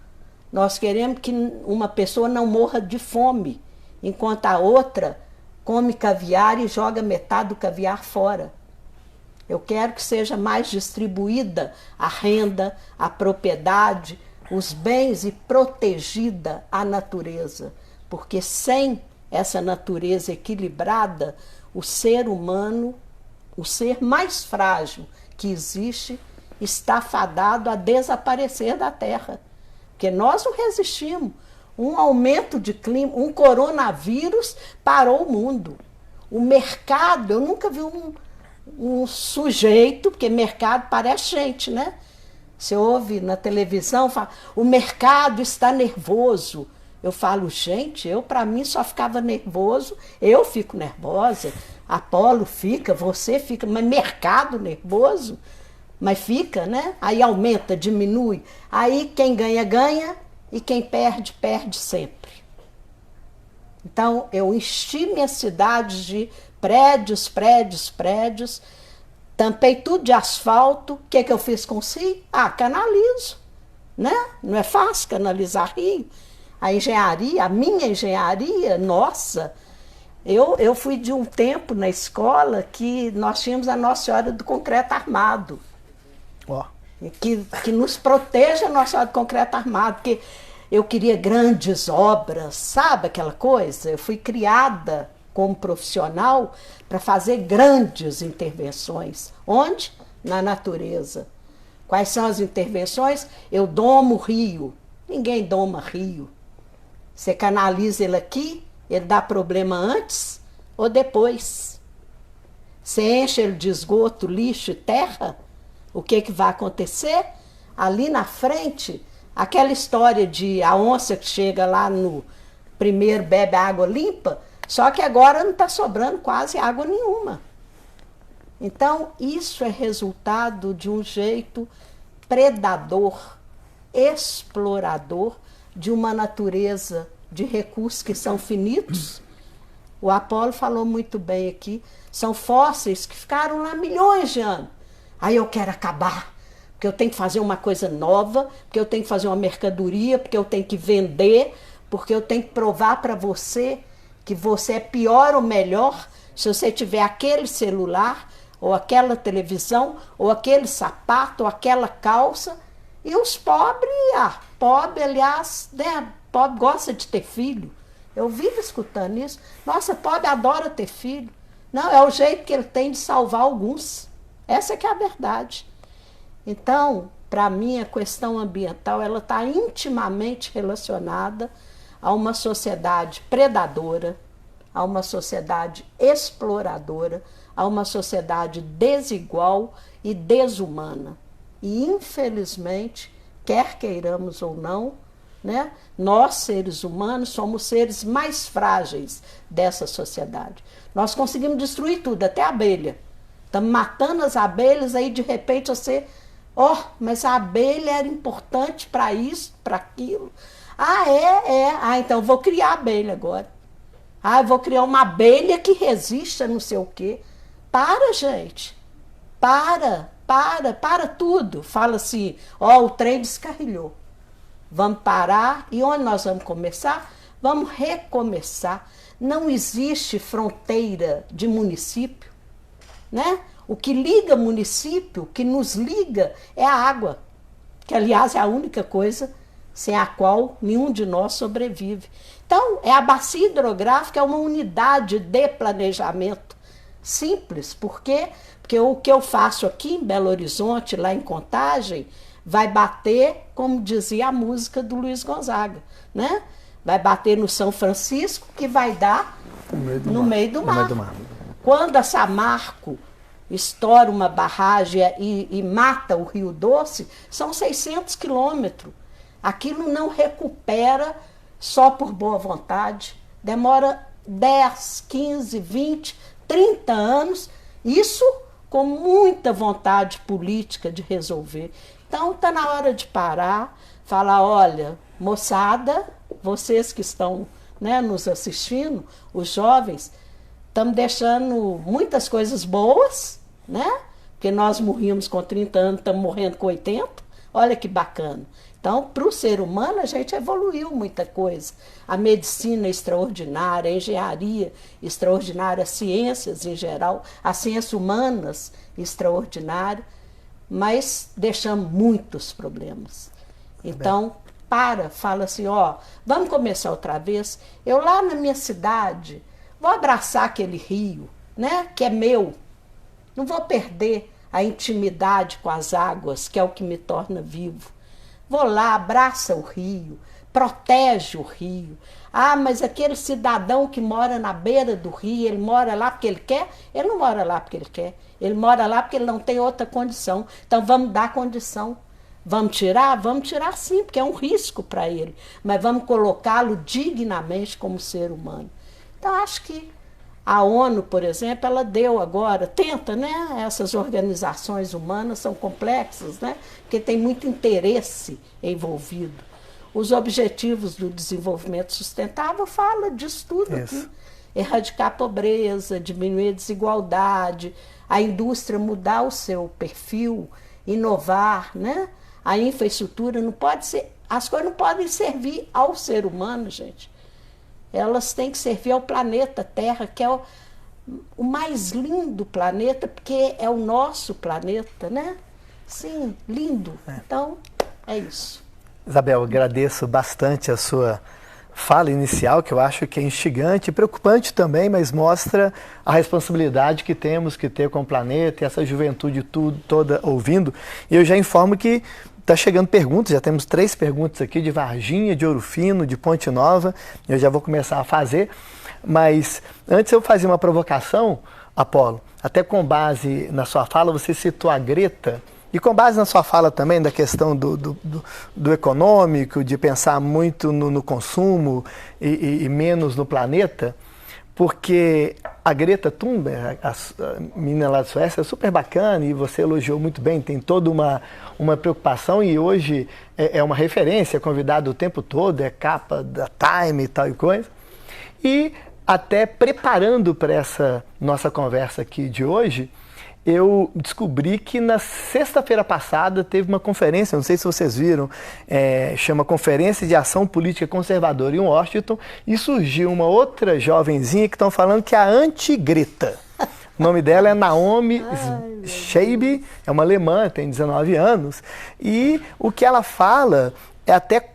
Nós queremos que uma pessoa não morra de fome, enquanto a outra come caviar e joga metade do caviar fora. Eu quero que seja mais distribuída a renda, a propriedade, os bens e protegida a natureza. Porque sem essa natureza equilibrada, o ser humano, o ser mais frágil que existe, está fadado a desaparecer da Terra. Porque nós não resistimos. Um aumento de clima, um coronavírus parou o mundo. O mercado, eu nunca vi um sujeito, porque mercado parece gente, né? Você ouve na televisão, fala, o mercado está nervoso. Eu falo, gente, para mim só ficava nervoso, eu fico nervosa, Apolo fica, você fica, mas mercado nervoso? Mas fica, né? Aí aumenta, diminui. Aí quem ganha, ganha, e quem perde, perde sempre. Então, eu enchi minha cidade de prédios, tampei tudo de asfalto. O que eu fiz com si? Canalizo, né? Não é fácil canalizar rio. A engenharia, a minha engenharia, nossa, eu fui de um tempo na escola que nós tínhamos a Nossa Senhora do Concreto Armado. Oh. Que nos proteja a Nossa Senhora do Concreto Armado, porque eu queria grandes obras, sabe aquela coisa? Eu fui criada como profissional para fazer grandes intervenções. Onde? Na natureza. Quais são as intervenções? Eu domo o rio. Ninguém doma rio. Você canaliza ele aqui, ele dá problema antes ou depois. Você enche ele de esgoto, lixo e terra, o que vai acontecer? Ali na frente, aquela história de a onça que chega lá no primeiro bebe água limpa, só que agora não está sobrando quase água nenhuma. Então, isso é resultado de um jeito predador, explorador de uma natureza de recursos que são finitos. O Apolo falou muito bem aqui, são fósseis que ficaram lá milhões de anos. Aí eu quero acabar, porque eu tenho que fazer uma coisa nova, porque eu tenho que fazer uma mercadoria, porque eu tenho que vender, porque eu tenho que provar para você que você é pior ou melhor se você tiver aquele celular, ou aquela televisão, ou aquele sapato, ou aquela calça. E os pobres, pobre, aliás, né, pobre gosta de ter filho. Eu vivo escutando isso. Nossa, pobre adora ter filho. Não, é o jeito que ele tem de salvar alguns. Essa que é a verdade. Então, para mim, a questão ambiental ela está intimamente relacionada a uma sociedade predadora, a uma sociedade exploradora, a uma sociedade desigual e desumana. E, infelizmente, quer queiramos ou não, né, nós, seres humanos, somos seres mais frágeis dessa sociedade. Nós conseguimos destruir tudo, até a abelha. Estamos matando as abelhas, aí de repente você... mas a abelha era importante para isso, para aquilo. Então eu vou criar abelha agora. Eu vou criar uma abelha que resista não sei o quê. Para, gente. Para tudo. Fala assim, o trem descarrilhou. Vamos parar. E onde nós vamos começar? Vamos recomeçar. Não existe fronteira de município, né? O que liga município, o que nos liga é a água, que aliás é a única coisa sem a qual nenhum de nós sobrevive. Então, a bacia hidrográfica é uma unidade de planejamento simples. Por quê? Porque o que eu faço aqui em Belo Horizonte, lá em Contagem, vai bater, como dizia a música do Luiz Gonzaga, né? Vai bater no São Francisco, que vai dar no meio do mar. Quando a Samarco estoura uma barragem e mata o Rio Doce, são 600 quilômetros. Aquilo não recupera só por boa vontade. Demora 10, 15, 20, 30 anos, isso com muita vontade política de resolver. Então está na hora de parar, falar, olha, moçada, vocês que estão, né, nos assistindo, os jovens, estamos deixando muitas coisas boas, né? Porque nós morríamos com 30 anos, estamos morrendo com 80, olha que bacana. Então, para o ser humano, a gente evoluiu muita coisa. A medicina é extraordinária, a engenharia extraordinária, as ciências em geral, as ciências humanas extraordinárias, mas deixamos muitos problemas. Então, fala assim, vamos começar outra vez. Eu lá na minha cidade, vou abraçar aquele rio, né, que é meu. Não vou perder a intimidade com as águas, que é o que me torna vivo. Vou lá, abraça o rio, protege o rio. Mas aquele cidadão que mora na beira do rio, ele mora lá porque ele quer? Ele não mora lá porque ele quer. Ele mora lá porque ele não tem outra condição. Então vamos dar condição. Vamos tirar? Vamos tirar sim, porque é um risco para ele. Mas vamos colocá-lo dignamente como ser humano. Então acho que a ONU, por exemplo, ela deu agora, tenta, né? Essas organizações humanas são complexas, né? Porque tem muito interesse envolvido. Os Objetivos do Desenvolvimento Sustentável falam disso tudo aqui. Erradicar a pobreza, diminuir a desigualdade, a indústria mudar o seu perfil, inovar, né? A infraestrutura não pode ser... As coisas não podem servir ao ser humano, gente. Elas têm que servir ao planeta Terra, que é o mais lindo planeta, porque é o nosso planeta, né? Sim, lindo. Então, é isso. Isabel, agradeço bastante a sua fala inicial, que eu acho que é instigante e preocupante também, mas mostra a responsabilidade que temos que ter com o planeta e essa juventude toda ouvindo. E eu já informo que está chegando perguntas, já temos 3 perguntas aqui de Varginha, de Ouro Fino, de Ponte Nova, eu já vou começar a fazer, mas antes eu fazia uma provocação, Apolo, até com base na sua fala, você citou a Greta, e com base na sua fala também da questão do econômico, de pensar muito no consumo e menos no planeta, porque a Greta Thunberg, a menina lá da Suécia, é super bacana e você elogiou muito bem, tem toda uma preocupação e hoje é uma referência, é convidada o tempo todo, é capa da Time e tal e coisa. E até preparando para essa nossa conversa aqui de hoje, eu descobri que na sexta-feira passada teve uma conferência, não sei se vocês viram, chama Conferência de Ação Política Conservadora em Washington, e surgiu uma outra jovenzinha que estão falando que é a anti-Greta. O nome dela é Naomi Scheibe, é uma alemã, tem 19 anos, e o que ela fala é até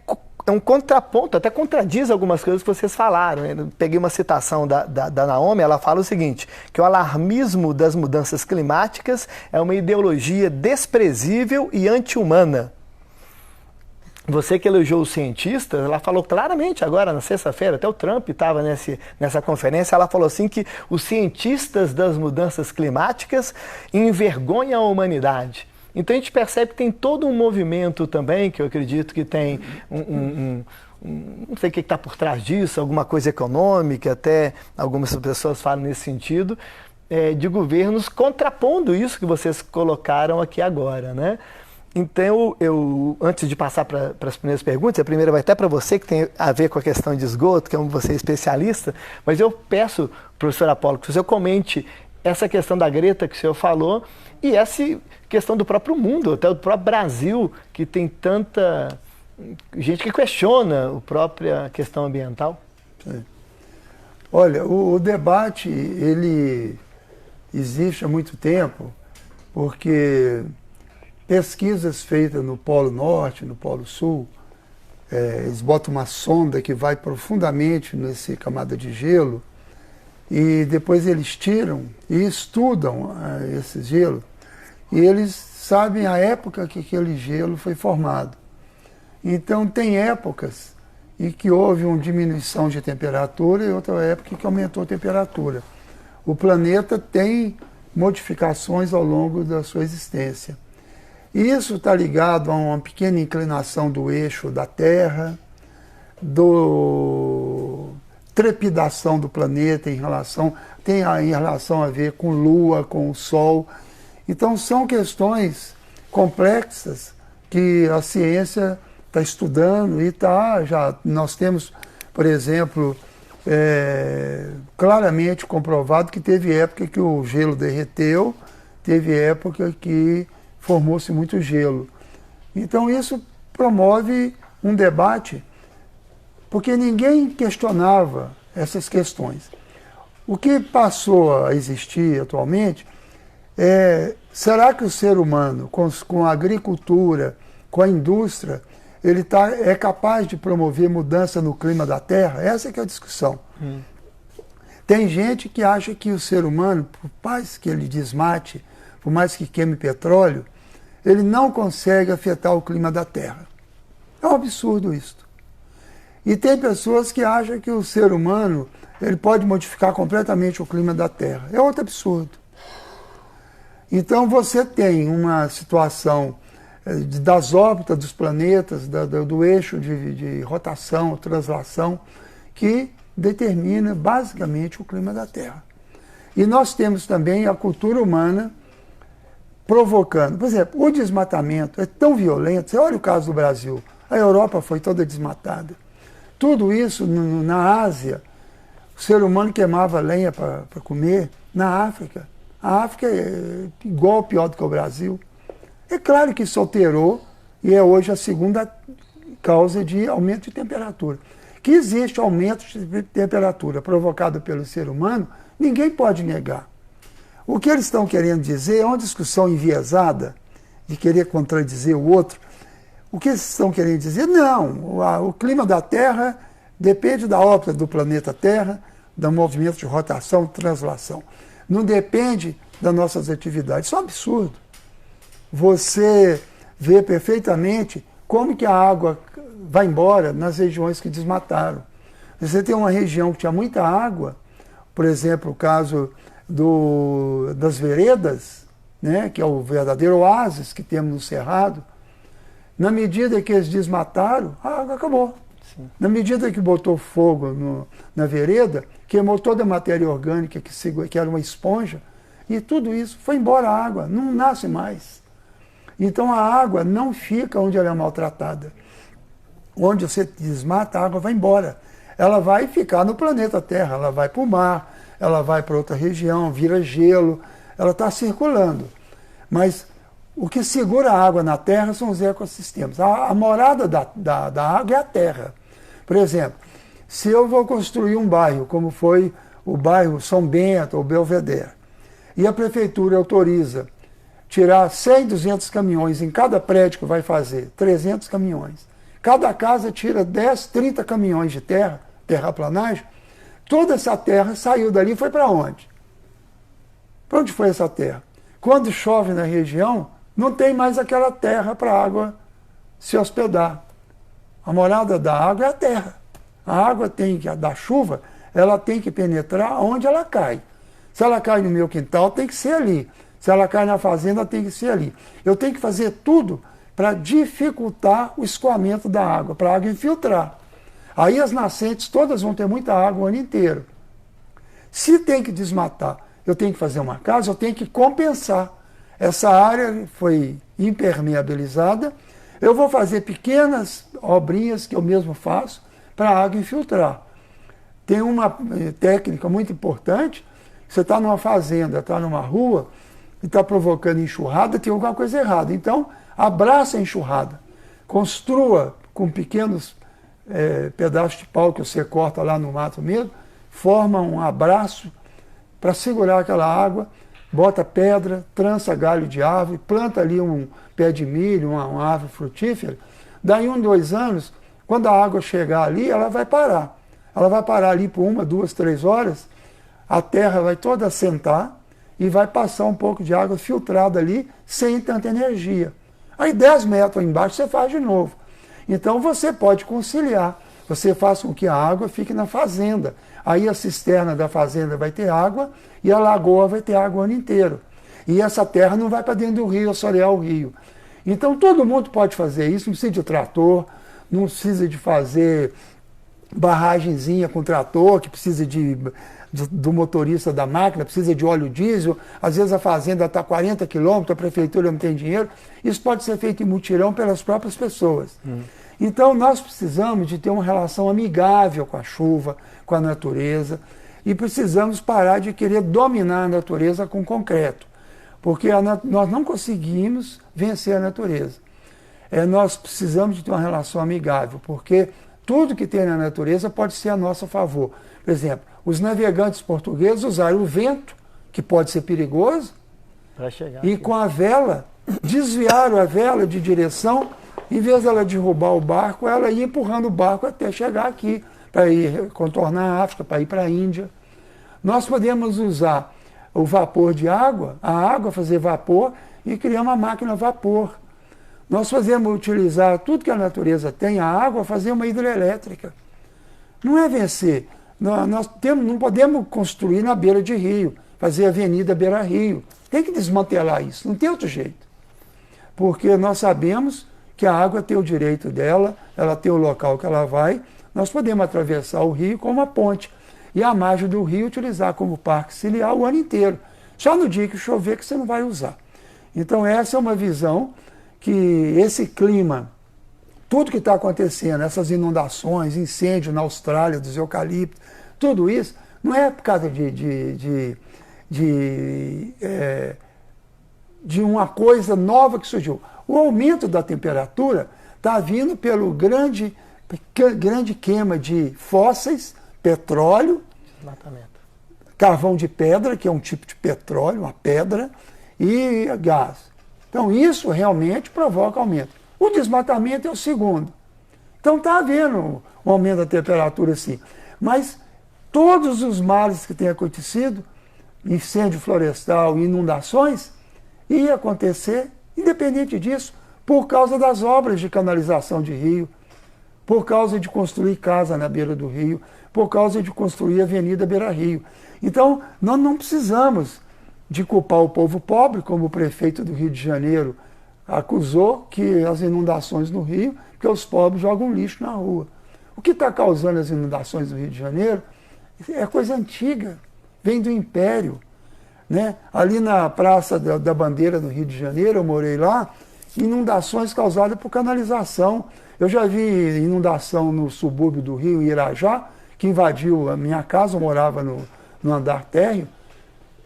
um contraponto, até contradiz algumas coisas que vocês falaram. Eu peguei uma citação da Naomi, ela fala o seguinte, que o alarmismo das mudanças climáticas é uma ideologia desprezível e anti-humana. Você que elogiou os cientistas, ela falou claramente agora, na sexta-feira, até o Trump estava nessa conferência, ela falou assim que os cientistas das mudanças climáticas envergonham a humanidade. Então a gente percebe que tem todo um movimento também, que eu acredito que tem não sei o que está por trás disso, alguma coisa econômica, até algumas pessoas falam nesse sentido, de governos contrapondo isso que vocês colocaram aqui agora, né? Então, antes de passar para as primeiras perguntas, a primeira vai até para você, que tem a ver com a questão de esgoto, que você é especialista, mas eu peço, professor Apolo, que o senhor comente essa questão da Greta que o senhor falou e essa questão do próprio mundo, até do próprio Brasil, que tem tanta gente que questiona a própria questão ambiental. Sim. Olha, o debate, ele existe há muito tempo, porque pesquisas feitas no Polo Norte, no Polo Sul, eles botam uma sonda que vai profundamente nessa camada de gelo e depois eles tiram e estudam esse gelo e eles sabem a época que aquele gelo foi formado. Então tem épocas em que houve uma diminuição de temperatura e outra época que aumentou a temperatura. O planeta tem modificações ao longo da sua existência. Isso está ligado a uma pequena inclinação do eixo da Terra, trepidação do planeta tem em relação a ver com Lua, com o Sol. Então são questões complexas que a ciência está estudando e nós temos, por exemplo, claramente comprovado que teve época que o gelo derreteu, teve época que formou-se muito gelo. Então isso promove um debate, porque ninguém questionava essas questões. O que passou a existir atualmente será que o ser humano, com a agricultura, com a indústria, ele é capaz de promover mudança no clima da Terra? Essa que é a discussão. Tem gente que acha que o ser humano, por mais que ele desmate, por mais que queime petróleo, ele não consegue afetar o clima da Terra. É um absurdo isso. E tem pessoas que acham que o ser humano ele pode modificar completamente o clima da Terra. É outro absurdo. Então você tem uma situação das órbitas dos planetas, do eixo de rotação, translação, que determina basicamente o clima da Terra. E nós temos também a cultura humana provocando. Por exemplo, o desmatamento é tão violento. Você olha o caso do Brasil. A Europa foi toda desmatada. Tudo isso na Ásia, o ser humano queimava lenha para comer. Na África, a África é igual ou pior do que o Brasil. É claro que isso alterou e é hoje a segunda causa de aumento de temperatura. Que existe aumento de temperatura provocado pelo ser humano, ninguém pode negar. O que eles estão querendo dizer é uma discussão enviesada, de querer contradizer o outro. O que eles estão querendo dizer? Não, o clima da Terra depende da órbita do planeta Terra, do movimento de rotação, translação. Não depende das nossas atividades. Isso é um absurdo. Você vê perfeitamente como que a água vai embora nas regiões que desmataram. Você tem uma região que tinha muita água, por exemplo, o caso das veredas, né, que é o verdadeiro oásis que temos no Cerrado. Na medida que eles desmataram, a água acabou. Sim. Na medida que botou fogo na vereda, queimou toda a matéria orgânica que era uma esponja, e tudo isso foi embora a água, não nasce mais. Então a água não fica onde ela é maltratada. Onde você desmata, a água vai embora. Ela vai ficar no planeta Terra, ela vai para o mar, ela vai para outra região, vira gelo, ela está circulando. Mas o que segura a água na Terra são os ecossistemas. A morada da água é a Terra. Por exemplo, se eu vou construir um bairro, como foi o bairro São Bento ou Belvedere, e a prefeitura autoriza tirar 100, 200 caminhões em cada prédio que vai fazer, 300 caminhões. cada casa tira 10, 30 caminhões de terra, terraplanagem. Toda essa terra saiu dali e foi para onde? Para onde foi essa terra? Quando chove na região, não tem mais aquela terra para a água se hospedar. A morada da água é a terra. A água da chuva, ela tem que penetrar onde ela cai. Se ela cai no meu quintal, tem que ser ali. Se ela cai na fazenda, tem que ser ali. Eu tenho que fazer tudo para dificultar o escoamento da água, para a água infiltrar. Aí as nascentes todas vão ter muita água o ano inteiro. Se tem que desmatar, eu tenho que fazer uma casa, eu tenho que compensar. Essa área foi impermeabilizada, eu vou fazer pequenas obrinhas que eu mesmo faço para a água infiltrar. Tem uma técnica muito importante, você está numa fazenda, está numa rua, e está provocando enxurrada, tem alguma coisa errada. Então, abraça a enxurrada, construa com pequenos pedaços de pau que você corta lá no mato mesmo, forma um abraço para segurar aquela água, bota pedra, trança galho de árvore, planta ali um pé de milho, uma árvore frutífera. Daí 1, 2 anos, quando a água chegar ali, ela vai parar. Ela vai parar ali por 1, 2, 3 horas, a terra vai toda assentar e vai passar um pouco de água filtrada ali, sem tanta energia. Aí 10 metros embaixo você faz de novo. Então você pode conciliar. Você faz com que a água fique na fazenda. Aí a cisterna da fazenda vai ter água e a lagoa vai ter água o ano inteiro. E essa terra não vai para dentro do rio, assorear o rio. Então todo mundo pode fazer isso, não precisa de trator, não precisa de fazer barragenzinha com trator, que precisa do motorista da máquina, precisa de óleo diesel, às vezes a fazenda está a 40 quilômetros, a prefeitura não tem dinheiro. Isso pode ser feito em mutirão pelas próprias pessoas. Então nós precisamos de ter uma relação amigável com a chuva, com a natureza, e precisamos parar de querer dominar a natureza com concreto, porque nós não conseguimos vencer a natureza. Nós precisamos de ter uma relação amigável, porque tudo que tem na natureza pode ser a nosso favor. Por exemplo, os navegantes portugueses usaram o vento, que pode ser perigoso, e aqui, com a vela, desviaram a vela de direção, em vez dela derrubar o barco, ela ia empurrando o barco até chegar aqui, para ir contornar a África, para ir para a Índia. Nós podemos usar o vapor de água, a água fazer vapor e criar uma máquina a vapor. Nós podemos utilizar tudo que a natureza tem, a água, fazer uma hidrelétrica. Não é vencer. Nós não podemos construir na beira de rio, fazer avenida beira-rio. Tem que desmantelar isso, não tem outro jeito. Porque nós sabemos que a água tem o direito dela, ela tem o local que ela vai, nós podemos atravessar o rio com uma ponte. E a margem do rio utilizar como parque ciliar o ano inteiro. Só no dia que chover que você não vai usar. Então essa é uma visão que esse clima, tudo que está acontecendo, essas inundações, incêndio na Austrália, dos eucaliptos, tudo isso, não é por causa de uma coisa nova que surgiu. O aumento da temperatura está vindo pelo grande queima de fósseis, petróleo, carvão de pedra, que é um tipo de petróleo, uma pedra, e gás. Então isso realmente provoca aumento. O desmatamento é o segundo. Então está havendo um aumento da temperatura, sim. Mas todos os males que têm acontecido, incêndio florestal, inundações, ia acontecer, independente disso, por causa das obras de canalização de rio, por causa de construir casa na beira do rio, por causa de construir a avenida beira-rio. Então, nós não precisamos de culpar o povo pobre, como o prefeito do Rio de Janeiro acusou, que as inundações no Rio, porque os pobres jogam lixo na rua. O que está causando as inundações no Rio de Janeiro é coisa antiga, vem do Império. Né? Ali na Praça da Bandeira do Rio de Janeiro, eu morei lá, inundações causadas por canalização. Eu já vi inundação no subúrbio do Rio, Irajá, que invadiu a minha casa, eu morava no andar térreo.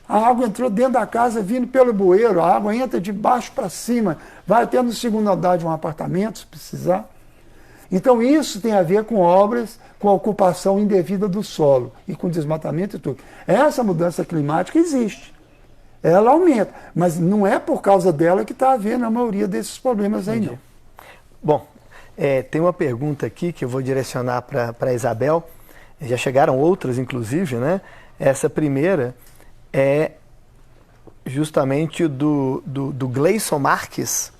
A água entrou dentro da casa, vindo pelo bueiro, a água entra de baixo para cima, vai até no segundo andar de um apartamento, se precisar. Então isso tem a ver com obras, com a ocupação indevida do solo e com desmatamento e tudo. Essa mudança climática existe. Ela aumenta, mas não é por causa dela que está havendo a maioria desses problemas aí, não. Bom, Tem uma pergunta aqui que eu vou direcionar para a Isabel. Já chegaram outras, inclusive, né? Essa primeira é justamente do Gleison Marques,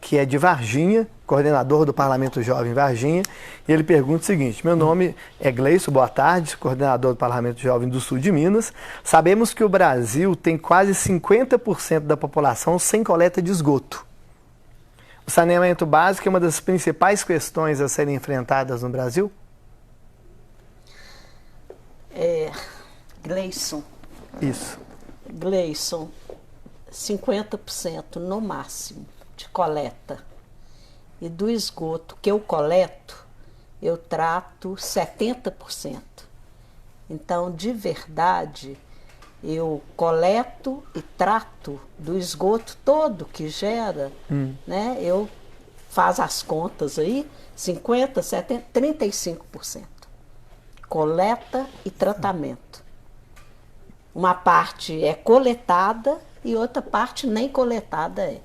que é de Varginha, coordenador do Parlamento Jovem Varginha, e ele pergunta o seguinte: meu nome é Gleison, boa tarde, coordenador do Parlamento Jovem do Sul de Minas. Sabemos que o Brasil tem quase 50% da população sem coleta de esgoto. O saneamento básico é uma das principais questões a serem enfrentadas no Brasil? Gleison. Isso. Gleison, 50% no máximo de coleta. E do esgoto que eu coleto, eu trato 70%. Então, de verdade, eu coleto e trato do esgoto todo que gera, né? Eu faço as contas aí, 50%, 70%, 35%. Coleta e tratamento. Uma parte é coletada e outra parte nem coletada é.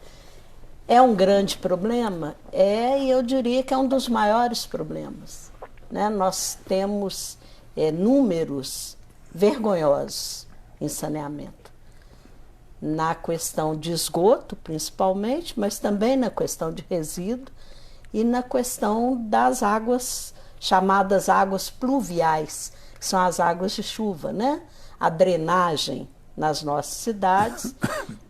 É um grande problema? E eu diria que é um dos maiores problemas, né? Nós temos números vergonhosos em saneamento. Na questão de esgoto, principalmente, mas também na questão de resíduo e na questão das águas, chamadas águas pluviais, que são as águas de chuva, né? A drenagem nas nossas cidades,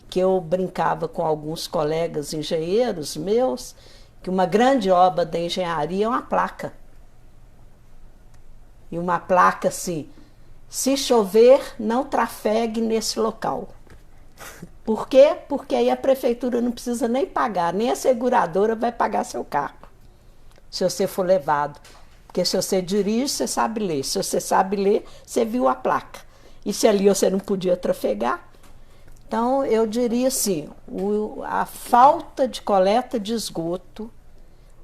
que eu brincava com alguns colegas engenheiros meus, que uma grande obra da engenharia é uma placa. E uma placa assim: se chover, não trafegue nesse local. Por quê? Porque aí a prefeitura não precisa nem pagar, nem a seguradora vai pagar seu carro, se você for levado. Porque se você dirige, você sabe ler. Se você sabe ler, você viu a placa. E se ali você não podia trafegar. Então, eu diria assim, a falta de coleta de esgoto,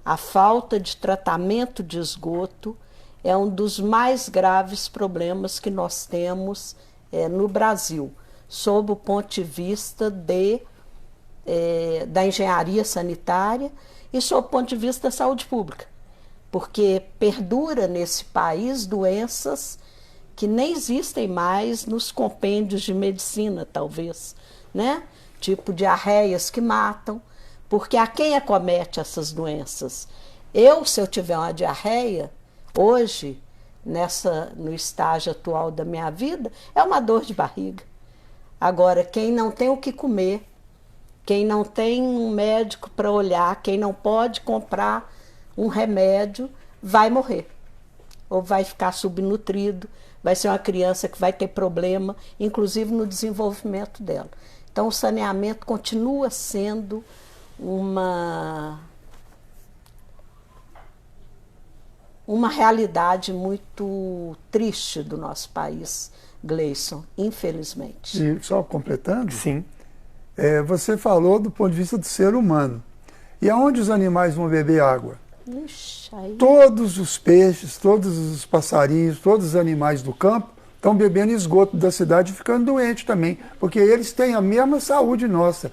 a falta de tratamento de esgoto é um dos mais graves problemas que nós temos no Brasil, sob o ponto de vista da engenharia sanitária e sob o ponto de vista da saúde pública. Porque perdura nesse país doenças que nem existem mais nos compêndios de medicina, talvez, né? Tipo diarreias que matam, porque a quem acomete essas doenças? Se eu tiver uma diarreia, hoje, no estágio atual da minha vida, é uma dor de barriga. Agora, quem não tem o que comer, quem não tem um médico para olhar, quem não pode comprar um remédio, vai morrer. Ou vai ficar subnutrido, vai ser uma criança que vai ter problema, inclusive no desenvolvimento dela. Então, o saneamento continua sendo uma realidade muito triste do nosso país, Gleison, infelizmente. E só completando? Sim. Você falou do ponto de vista do ser humano. E aonde os animais vão beber água? Ixi, aí... Todos os peixes, todos os passarinhos, todos os animais do campo estão bebendo esgoto da cidade e ficando doentes também, porque eles têm a mesma saúde nossa.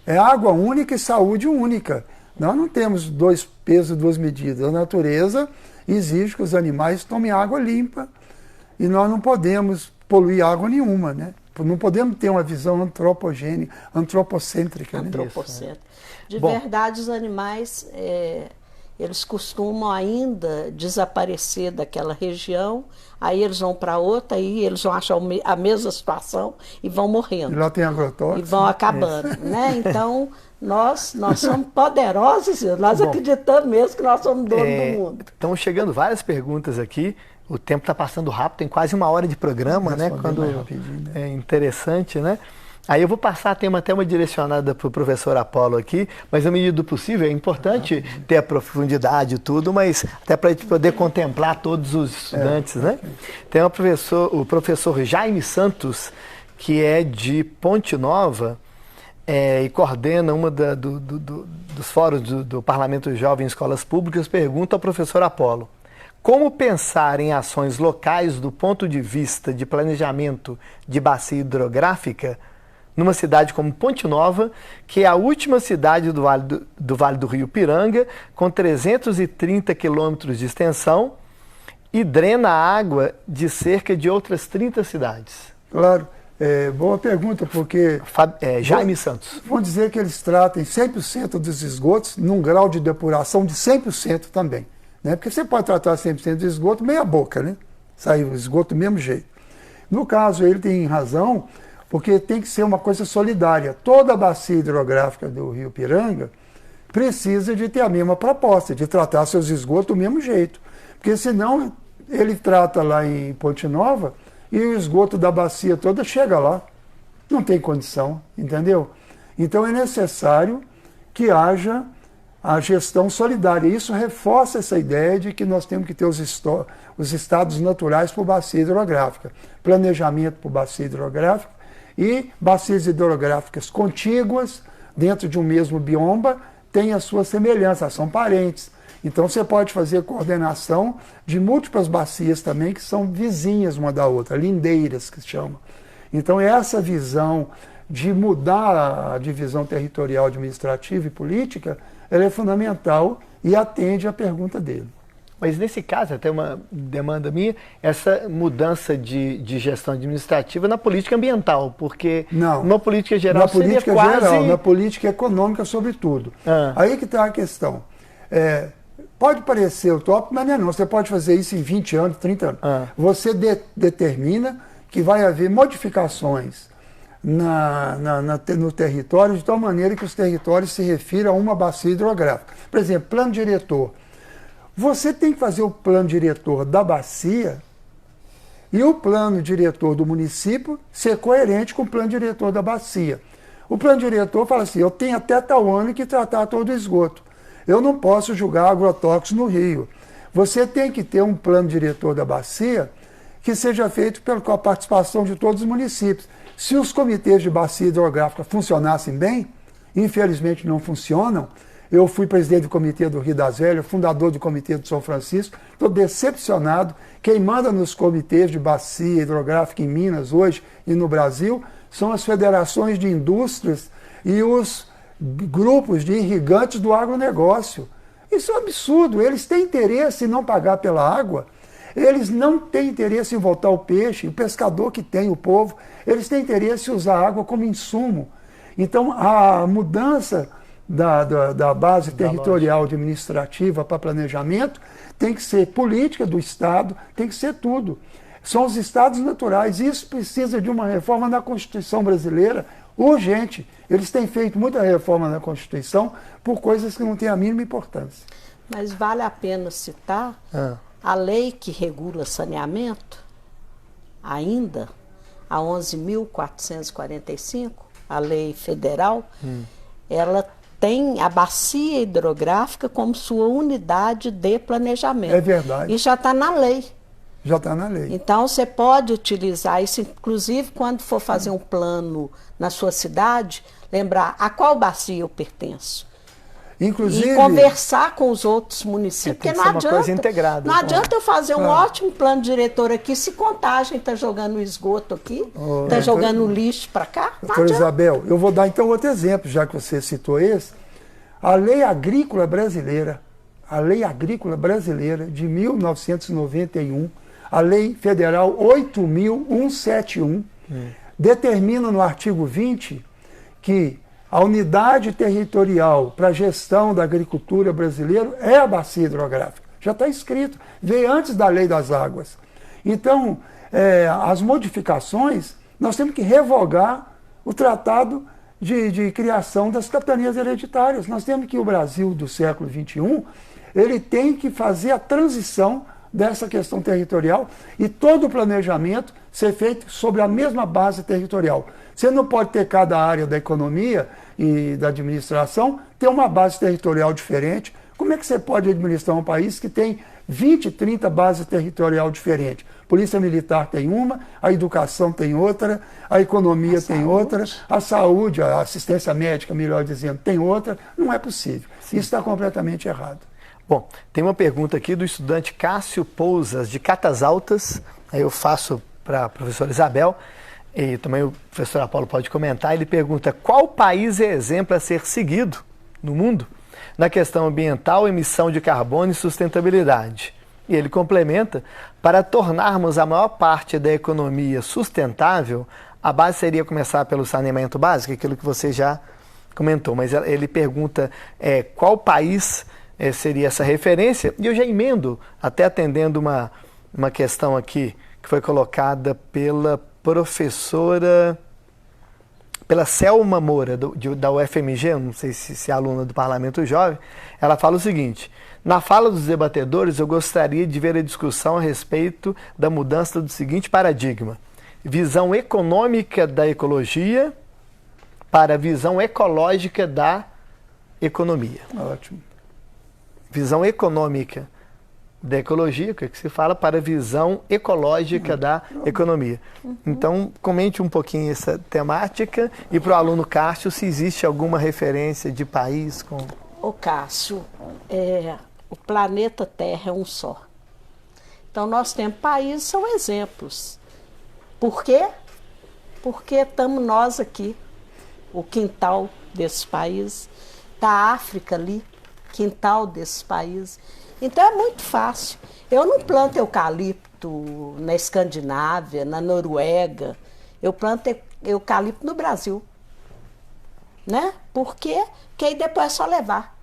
É água única e saúde única. Nós não temos 2 pesos, 2 medidas. A natureza exige que os animais tomem água limpa e nós não podemos poluir água nenhuma, né? Não podemos ter uma visão antropocêntrica. Antropocêntrica. De verdade, os animais... eles costumam ainda desaparecer daquela região, aí eles vão para outra, aí eles vão achar a mesma situação e vão morrendo. E lá tem agrotóxicos. E vão acabando, né? Então, nós somos poderosos, nós acreditamos mesmo que nós somos donos do mundo. Estão chegando várias perguntas aqui, o tempo está passando rápido, tem quase 1 hora de programa, né? É interessante, né? Aí eu vou passar, tem até uma direcionada para o professor Apolo aqui, mas na medida do possível é importante ter a profundidade e tudo, mas até para a gente poder contemplar todos os estudantes, né? Tem o professor Jaime Santos, que é de Ponte Nova e coordena uma dos fóruns do Parlamento Jovem em Escolas Públicas, pergunta ao professor Apolo: como pensar em ações locais do ponto de vista de planejamento de bacia hidrográfica numa cidade como Ponte Nova, que é a última cidade do Vale do Rio Piranga, com 330 quilômetros de extensão e drena a água de cerca de outras 30 cidades? Claro, boa pergunta, porque... Jaime Santos. Vamos dizer que eles tratem 100% dos esgotos num grau de depuração de 100% também. Né? Porque você pode tratar 100% do esgoto meia boca, né? Sai o esgoto do mesmo jeito. No caso, ele tem razão, porque tem que ser uma coisa solidária. Toda a bacia hidrográfica do Rio Piranga precisa de ter a mesma proposta, de tratar seus esgotos do mesmo jeito. Porque senão ele trata lá em Ponte Nova e o esgoto da bacia toda chega lá. Não tem condição, entendeu? Então é necessário que haja a gestão solidária. Isso reforça essa ideia de que nós temos que ter os estados naturais por bacia hidrográfica, planejamento por bacia hidrográfica e bacias hidrográficas contíguas dentro de um mesmo bioma têm a sua semelhança, são parentes. Então você pode fazer coordenação de múltiplas bacias também que são vizinhas uma da outra, lindeiras que se chama. Então essa visão de mudar a divisão territorial administrativa e política, ela é fundamental e atende à pergunta dele. Mas nesse caso, até uma demanda minha, essa mudança de gestão administrativa na política ambiental, porque na política geral na política seria quase... geral, na política econômica sobretudo. Aí que está a questão. Pode parecer utópico, mas não é não. Você pode fazer isso em 20 anos, 30 anos. Você determina que vai haver modificações no território, de tal maneira que os territórios se refiram a uma bacia hidrográfica. Por exemplo, plano diretor. Você tem que fazer o plano diretor da bacia e o plano diretor do município ser coerente com o plano diretor da bacia. O plano diretor fala assim, eu tenho até tal ano que tratar todo o esgoto. Eu não posso julgar agrotóxicos no rio. Você tem que ter um plano diretor da bacia que seja feito com a participação de todos os municípios. Se os comitês de bacia hidrográfica funcionassem bem, infelizmente não funcionam. Eu fui presidente do comitê do Rio das Velhas, fundador do comitê do São Francisco, estou decepcionado. Quem manda nos comitês de bacia hidrográfica em Minas hoje e no Brasil são as federações de indústrias e os grupos de irrigantes do agronegócio. Isso é um absurdo. Eles têm interesse em não pagar pela água, eles não têm interesse em voltar o peixe, o pescador que tem, o povo, eles têm interesse em usar a água como insumo. Então, a mudança da base territorial administrativa para planejamento tem que ser política do Estado, tem que ser tudo. São os estados naturais. Isso precisa de uma reforma na Constituição brasileira urgente. Eles têm feito muita reforma na Constituição por coisas que não têm a mínima importância. Mas vale a pena citar a lei que regula saneamento, ainda, a 11.445, a lei federal, ela tem a bacia hidrográfica como sua unidade de planejamento. É verdade. E já está na lei. Já está na lei. Então, você pode utilizar isso, inclusive, quando for fazer um plano na sua cidade, lembrar a qual bacia eu pertenço. Inclusive, e conversar com os outros municípios, porque não adianta, coisa integrada, não adianta eu fazer um ótimo plano diretor aqui, se Contagem está jogando esgoto aqui, está jogando lixo para cá. Doutora Isabel, eu vou dar então outro exemplo, já que você citou esse. A Lei Agrícola Brasileira, de 1991, a Lei Federal 8.171, determina no artigo 20 que a unidade territorial para a gestão da agricultura brasileira é a bacia hidrográfica. Já está escrito, veio antes da Lei das Águas. Então, as modificações, nós temos que revogar o Tratado de criação das capitanias hereditárias. Nós temos que o Brasil do século XXI, ele tem que fazer a transição dessa questão territorial e todo o planejamento ser feito sobre a mesma base territorial. Você não pode ter cada área da economia e da administração ter uma base territorial diferente. Como é que você pode administrar um país que tem 20, 30 bases territorial diferentes? Polícia Militar tem uma, a educação tem outra, a economia tem outra, a saúde, a assistência médica, melhor dizendo, tem outra. Não é possível. Isso está completamente errado. Bom, tem uma pergunta aqui do estudante Cássio Pousas, de Catas Altas. Aí eu faço para a professora Isabel. E também o professor Apolo pode comentar, ele pergunta qual país é exemplo a ser seguido no mundo na questão ambiental, emissão de carbono e sustentabilidade. E ele complementa, para tornarmos a maior parte da economia sustentável, a base seria começar pelo saneamento básico, aquilo que você já comentou, mas ele pergunta qual país seria essa referência, e eu já emendo, até atendendo uma questão aqui, que foi colocada pela professora, pela Selma Moura, da UFMG, não sei se é aluna do Parlamento Jovem, ela fala o seguinte: na fala dos debatedores, eu gostaria de ver a discussão a respeito da mudança do seguinte paradigma: visão econômica da ecologia para a visão ecológica da economia. Ótimo. Visão econômica da ecologia, que se fala, para a visão ecológica da economia. Então, comente um pouquinho essa temática e para o aluno Cássio, se existe alguma referência de país com... Ô Cássio, o planeta Terra é um só. Então, nós temos países, são exemplos. Por quê? Porque estamos nós aqui, o quintal desses países, está a África ali, quintal desses países. Então é muito fácil. Eu não planto eucalipto na Escandinávia, na Noruega. Eu planto eucalipto no Brasil. Né? Por quê? Porque aí depois é só levar.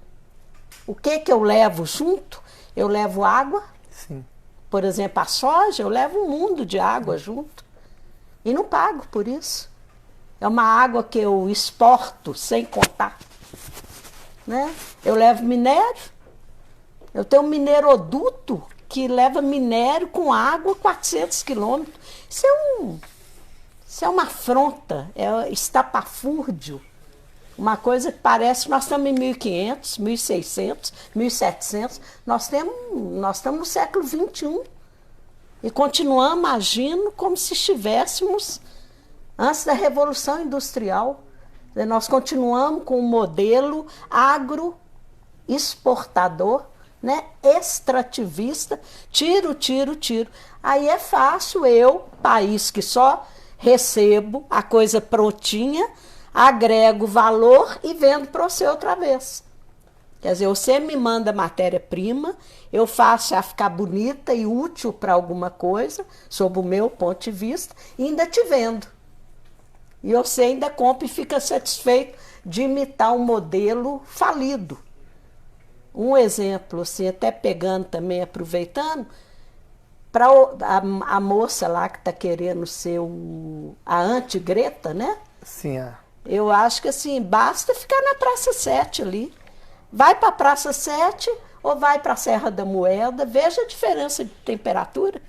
O que eu levo junto? Eu levo água. Sim. Por exemplo, a soja, eu levo um mundo de água junto. E não pago por isso. É uma água que eu exporto sem contar. Né? Eu levo minério. Eu tenho um mineroduto que leva minério com água 400 quilômetros. Isso é uma afronta, é estapafúrdio. Uma coisa que parece que nós estamos em 1500, 1600, 1700. Nós estamos no século XXI. E continuamos agindo como se estivéssemos antes da Revolução Industrial. Nós continuamos com um modelo agroexportador, né, extrativista, tiro. Aí é fácil país que só recebo a coisa prontinha, agrego valor e vendo para você outra vez. Quer dizer, você me manda matéria-prima, eu faço ela ficar bonita e útil para alguma coisa, sob o meu ponto de vista, e ainda te vendo. E você ainda compra e fica satisfeito de imitar um modelo falido. Um exemplo, assim, até pegando também, aproveitando, para a moça lá que está querendo ser a anti-Greta, né? Sim, Eu acho que assim, basta ficar na Praça 7 ali. Vai para a Praça 7 ou vai para a Serra da Moeda, veja a diferença de temperatura.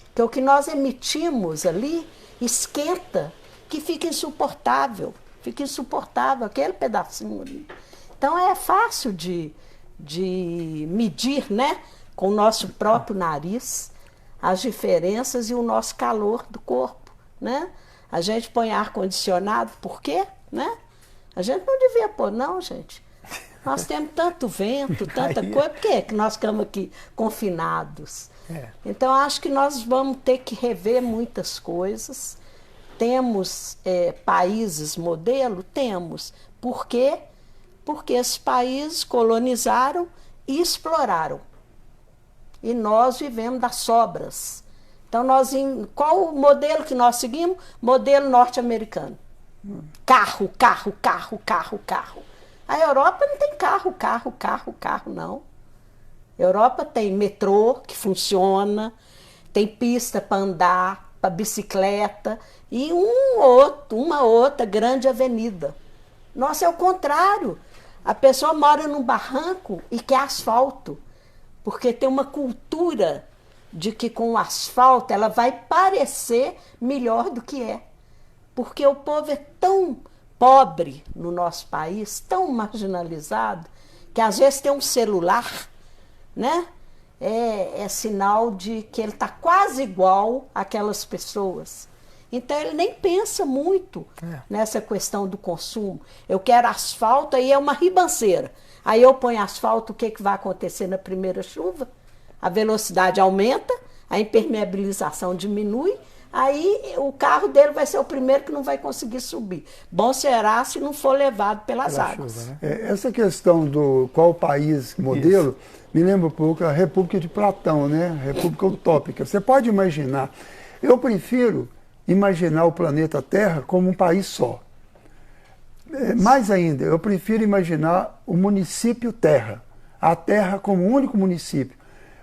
Porque o que nós emitimos ali esquenta, que fica insuportável aquele pedacinho ali. Então é fácil de medir, né, com o nosso próprio nariz, as diferenças e o nosso calor do corpo, né? A gente põe ar-condicionado, por quê? Né? A gente não devia pôr, não, gente. Nós temos tanto vento, tanta coisa, por que nós ficamos aqui confinados? Então, acho que nós vamos ter que rever muitas coisas. Temos países modelo? Temos. Por quê? Porque esses países colonizaram e exploraram. E nós vivemos das sobras. Então, qual o modelo que nós seguimos? Modelo norte-americano. Carro. A Europa não tem carro, não. A Europa tem metrô, que funciona, tem pista para andar, para bicicleta, e uma outra grande avenida. Nossa, é o contrário. A pessoa mora num barranco e quer asfalto, porque tem uma cultura de que com o asfalto ela vai parecer melhor do que é. Porque o povo é tão pobre no nosso país, tão marginalizado, que às vezes tem um celular, né? É sinal de que ele está quase igual àquelas pessoas. Então ele nem pensa muito nessa questão do consumo. Eu quero asfalto, aí é uma ribanceira. Aí eu ponho asfalto, o que vai acontecer na primeira chuva? A velocidade aumenta, a impermeabilização diminui, Aí o carro dele vai ser o primeiro que não vai conseguir subir. Bom será se não for levado pelas Pela águas. chuva, né? Essa questão do qual país modelo me lembra um pouco a República de Platão, né? República utópica. Você pode imaginar. Eu prefiro imaginar o planeta Terra como um país só. Mais ainda, eu prefiro imaginar o município Terra, a Terra como um único município.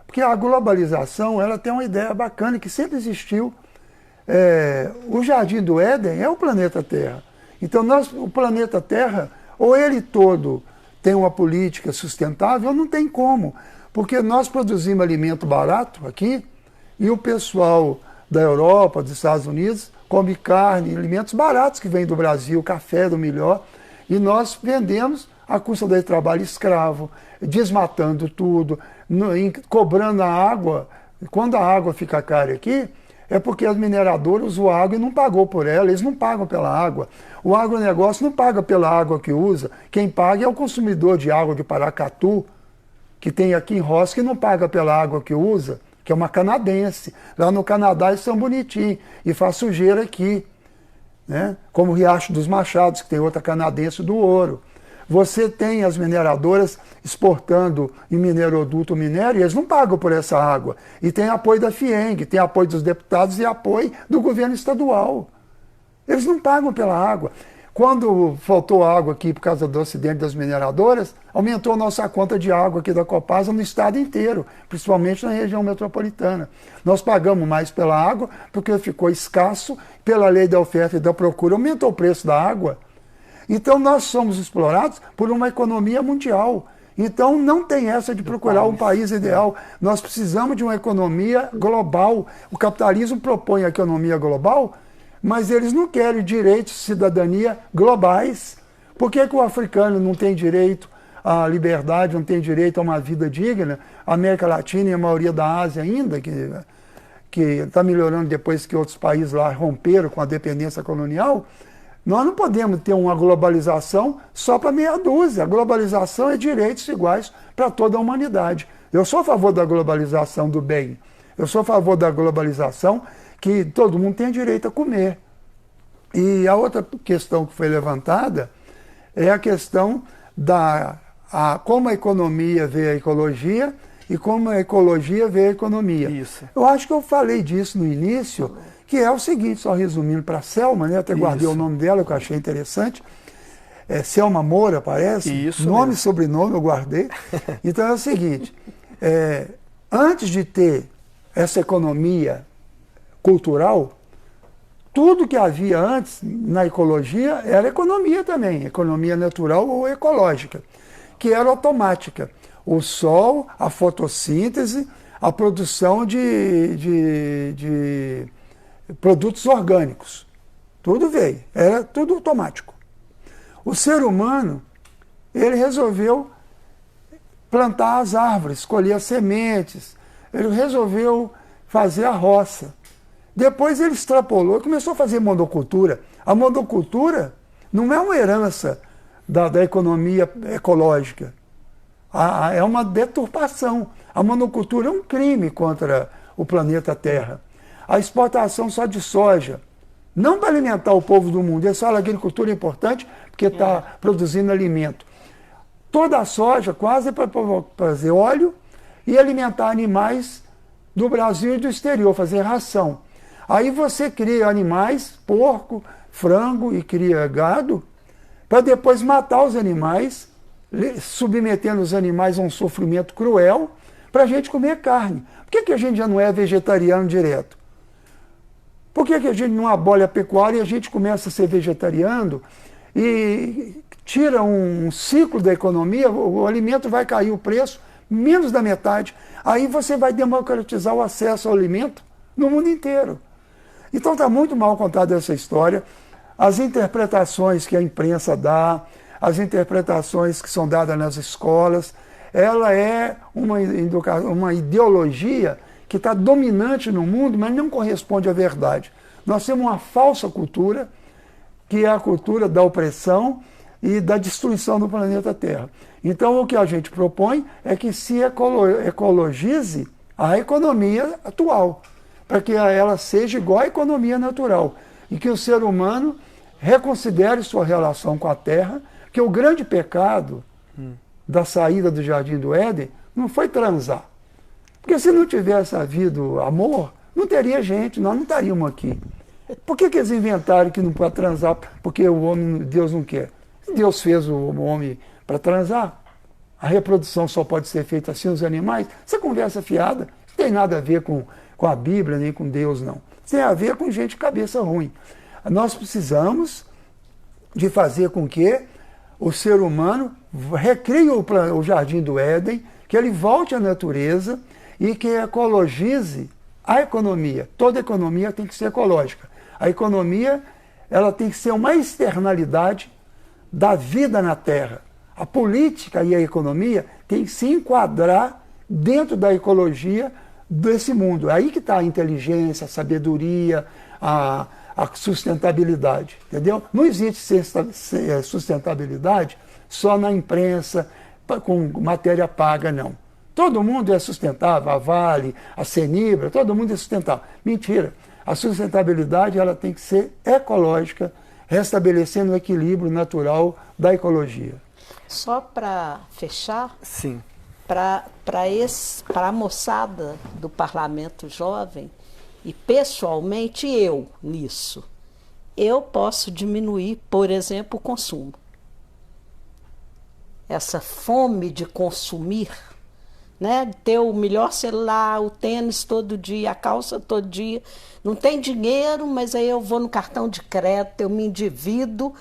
Porque a globalização, ela tem uma ideia bacana que sempre existiu. O Jardim do Éden é o planeta Terra. Então, o planeta Terra, ou ele todo tem uma política sustentável, ou não tem como. Porque nós produzimos alimento barato aqui, e o pessoal da Europa, dos Estados Unidos, come carne, alimentos baratos que vêm do Brasil, café do melhor, e nós vendemos à custa do trabalho escravo, desmatando tudo, cobrando a água. Quando a água fica cara aqui, é porque as mineradoras usam a água e não pagou por ela, eles não pagam pela água. O agronegócio não paga pela água que usa, quem paga é o consumidor de água de Paracatu, que tem aqui em Roça, que não paga pela água que usa, que é uma canadense. Lá no Canadá eles são bonitinhos e faz sujeira aqui, né? Como o Riacho dos Machados, que tem outra canadense do ouro. Você tem as mineradoras exportando em mineroduto minério, e eles não pagam por essa água. E tem apoio da FIENG, tem apoio dos deputados e apoio do governo estadual. Eles não pagam pela água. Quando faltou água aqui por causa do acidente das mineradoras, aumentou a nossa conta de água aqui da Copasa no estado inteiro, principalmente na região metropolitana. Nós pagamos mais pela água porque ficou escasso, pela lei da oferta e da procura, aumentou o preço da água. Então nós somos explorados por uma economia mundial. Então não tem essa de procurar um país ideal. Nós precisamos de uma economia global. O capitalismo propõe a economia global, mas eles não querem direitos de cidadania globais. Por que o africano não tem direito à liberdade, não tem direito a uma vida digna? A América Latina e a maioria da Ásia ainda, que está melhorando depois que outros países lá romperam com a dependência colonial. Nós não podemos ter uma globalização só para meia dúzia. A globalização é direitos iguais para toda a humanidade. Eu sou a favor da globalização do bem. Eu sou a favor da globalização que todo mundo tem direito a comer. E a outra questão que foi levantada é a questão como a economia vê a ecologia e como a ecologia vê a economia. Isso. Eu acho que eu falei disso no início, que é o seguinte, só resumindo para a Selma, né? Até guardei o nome dela, que eu achei interessante. Selma Moura, parece. Isso nome mesmo. e sobrenome eu guardei. Então é o seguinte, antes de ter essa economia cultural, tudo que havia antes na ecologia era economia também, economia natural ou ecológica, que era automática. O sol, a fotossíntese, a produção de produtos orgânicos. Tudo veio, era tudo automático. O ser humano, ele resolveu plantar as árvores, colher as sementes, ele resolveu fazer a roça. Depois ele extrapolou e começou a fazer monocultura. A monocultura não é uma herança da economia ecológica, é uma deturpação. A monocultura é um crime contra o planeta Terra. A exportação só de soja, não para alimentar o povo do mundo, eles falam que a agricultura é importante porque está produzindo alimento. Toda a soja quase é para fazer óleo e alimentar animais do Brasil e do exterior, fazer ração. Aí você cria animais, porco, frango e cria gado, para depois matar os animais, submetendo os animais a um sofrimento cruel, para a gente comer carne. Por que a gente já não é vegetariano direto? Por que a gente não abole a pecuária e a gente começa a ser vegetariano e tira um ciclo da economia, o alimento vai cair o preço, menos da metade. Aí você vai democratizar o acesso ao alimento no mundo inteiro. Então está muito mal contada essa história. As interpretações que a imprensa dá, as interpretações que são dadas nas escolas, ela é uma ideologia que está dominante no mundo, mas não corresponde à verdade. Nós temos uma falsa cultura, que é a cultura da opressão e da destruição do planeta Terra. Então o que a gente propõe é que se ecologize a economia atual. para que ela seja igual à economia natural e que o ser humano reconsidere sua relação com a terra, que o grande pecado da saída do Jardim do Éden não foi transar. Porque se não tivesse havido amor, não teria gente, nós não estaríamos aqui. Por que eles inventaram que não pode transar porque o homem, Deus não quer? Deus fez o homem para transar. A reprodução só pode ser feita assim nos animais. Essa conversa fiada não tem nada a ver com a Bíblia, nem com Deus, não. Tem a ver com gente de cabeça ruim. Nós precisamos de fazer com que o ser humano recrie o Jardim do Éden, que ele volte à natureza e que ecologize a economia. Toda economia tem que ser ecológica. A economia, ela tem que ser uma externalidade da vida na Terra. A política e a economia tem que se enquadrar dentro da ecologia desse mundo. É aí que está a inteligência, a sabedoria, a sustentabilidade, entendeu? Não existe sustentabilidade só na imprensa, com matéria paga, não. Todo mundo é sustentável, a Vale, a Senibra, todo mundo é sustentável. Mentira. A sustentabilidade ela tem que ser ecológica, restabelecendo o equilíbrio natural da ecologia. Só para fechar, sim, para a moçada do Parlamento Jovem, e pessoalmente eu nisso, eu posso diminuir, por exemplo, o consumo. Essa fome de consumir, né? Ter o melhor celular, o tênis todo dia, a calça todo dia. Não tem dinheiro, mas aí eu vou no cartão de crédito, eu me endivido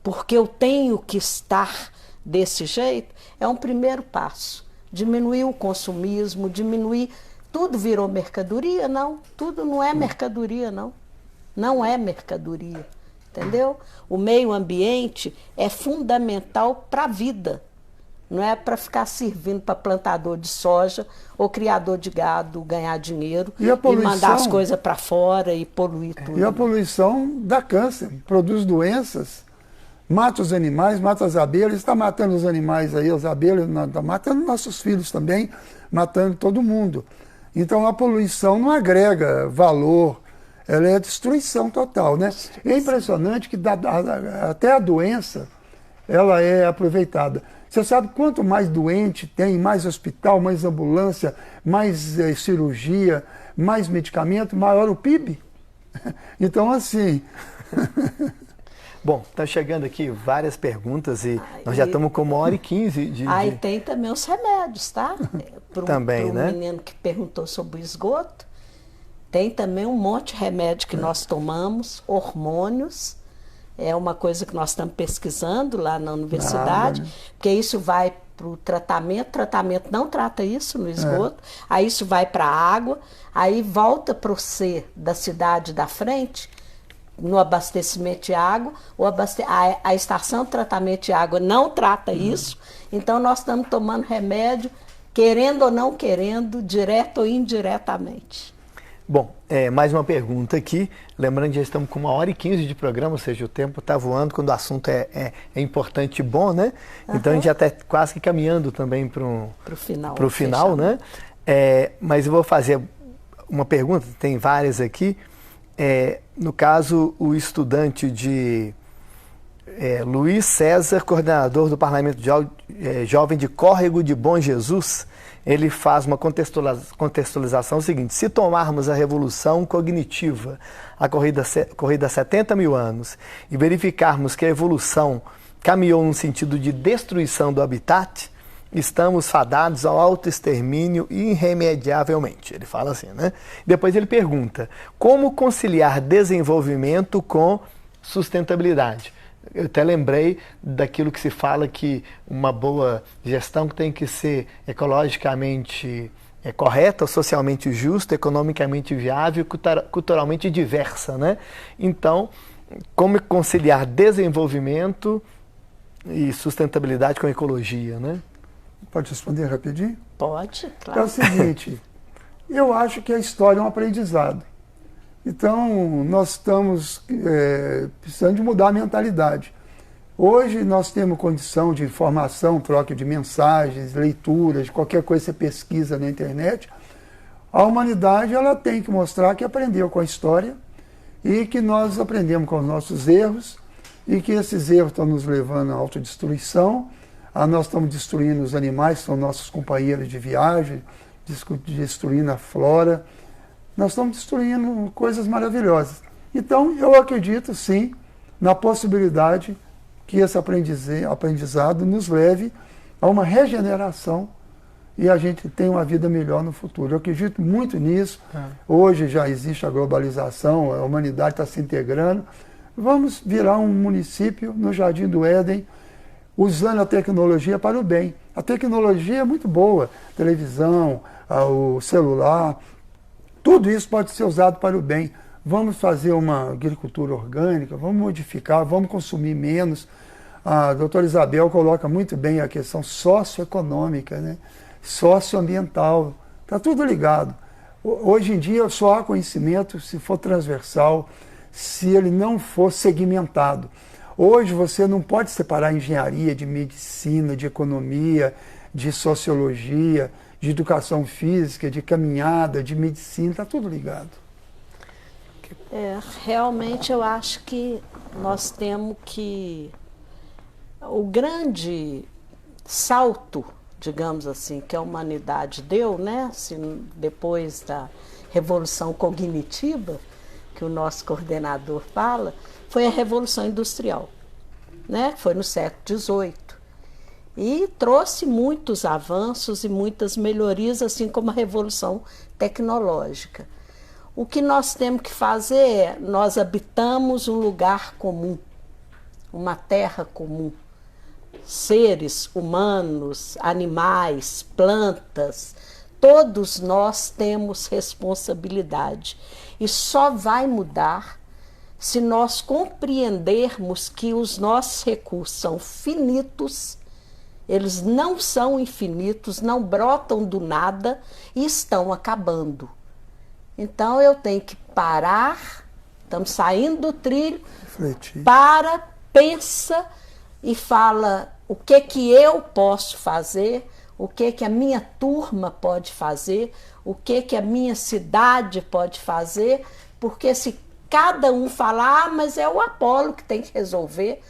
porque eu tenho que estar desse jeito. É um primeiro passo. Diminuir o consumismo, diminuir... Tudo virou mercadoria? Não. Tudo não é mercadoria, não. Não é mercadoria, entendeu? O meio ambiente é fundamental para a vida. Não é para ficar servindo para plantador de soja ou criador de gado ganhar dinheiro e mandar as coisas para fora e poluir tudo. E a poluição dá câncer, produz doenças, mata os animais, mata as abelhas, está matando os animais aí, as abelhas, está matando nossos filhos também, matando todo mundo. Então a poluição não agrega valor, ela é destruição total, né? E é impressionante que até a doença ela é aproveitada. Você sabe quanto mais doente tem, mais hospital, mais ambulância, mais cirurgia, mais medicamento, maior o PIB. Então, assim... Bom, estão chegando aqui várias perguntas e nós já estamos com 1h15 de... Aí tem também os remédios, tá? Também, né? Para o menino que perguntou sobre o esgoto, tem também um monte de remédio que nós tomamos, hormônios, é uma coisa que nós estamos pesquisando lá na universidade, porque isso vai para o tratamento não trata isso no esgoto, aí isso vai para a água, aí volta para o C da cidade da frente, no abastecimento de água, a estação de tratamento de água não trata isso, então nós estamos tomando remédio, querendo ou não querendo, direto ou indiretamente. Bom, mais uma pergunta aqui, lembrando que já estamos com 1h15 de programa, ou seja, o tempo está voando quando o assunto é importante e bom, né? Então a gente já está quase que caminhando também para o final, né? Mas eu vou fazer uma pergunta, tem várias aqui. No caso, o estudante Luiz César, coordenador do Parlamento Jovem de Córrego de Bom Jesus, ele faz uma contextualização seguinte: se tomarmos a revolução cognitiva, a corrida há 70 mil anos, e verificarmos que a evolução caminhou no sentido de destruição do habitat, estamos fadados ao autoextermínio irremediavelmente. Ele fala assim, né? Depois ele pergunta, como conciliar desenvolvimento com sustentabilidade? Eu até lembrei daquilo que se fala que uma boa gestão tem que ser ecologicamente correta, socialmente justa, economicamente viável, culturalmente diversa, né? Então, como conciliar desenvolvimento e sustentabilidade com ecologia, né? Pode responder rapidinho? Pode, claro. É o seguinte, eu acho que a história é um aprendizado. Então, nós estamos precisando de mudar a mentalidade. Hoje nós temos condição de informação, troca de mensagens, leituras, qualquer coisa que você pesquisa na internet. A humanidade ela tem que mostrar que aprendeu com a história e que nós aprendemos com os nossos erros e que esses erros estão nos levando à autodestruição. Nós estamos destruindo os animais, que são nossos companheiros de viagem, destruindo a flora. Nós estamos destruindo coisas maravilhosas. Então, eu acredito, sim, na possibilidade que esse aprendizado nos leve a uma regeneração e a gente tenha uma vida melhor no futuro. Eu acredito muito nisso. Hoje já existe a globalização, a humanidade está se integrando. Vamos virar um município no Jardim do Éden, usando a tecnologia para o bem. A tecnologia é muito boa, televisão, o celular, tudo isso pode ser usado para o bem. Vamos fazer uma agricultura orgânica, vamos modificar, vamos consumir menos. A doutora Isabel coloca muito bem a questão socioeconômica, né? Socioambiental, está tudo ligado. Hoje em dia só há conhecimento se for transversal, se ele não for segmentado. Hoje você não pode separar engenharia de medicina, de economia, de sociologia, de educação física, de caminhada, de medicina, está tudo ligado. Realmente eu acho que nós temos que... O grande salto, digamos assim, que a humanidade deu, né, depois da Revolução Cognitiva, que o nosso coordenador fala, foi a Revolução Industrial, né? Foi no século XVIII. E trouxe muitos avanços e muitas melhorias, assim como a Revolução Tecnológica. O que nós temos que fazer é, nós habitamos um lugar comum, uma terra comum. Seres humanos, animais, plantas, todos nós temos responsabilidade. E só vai mudar se nós compreendermos que os nossos recursos são finitos, eles não são infinitos, não brotam do nada e estão acabando. Então eu tenho que parar, estamos saindo do trilho, refletir. Pensa e fala o que eu posso fazer, o que a minha turma pode fazer, o que a minha cidade pode fazer, porque se cada um falar, mas é o Apolo que tem que resolver,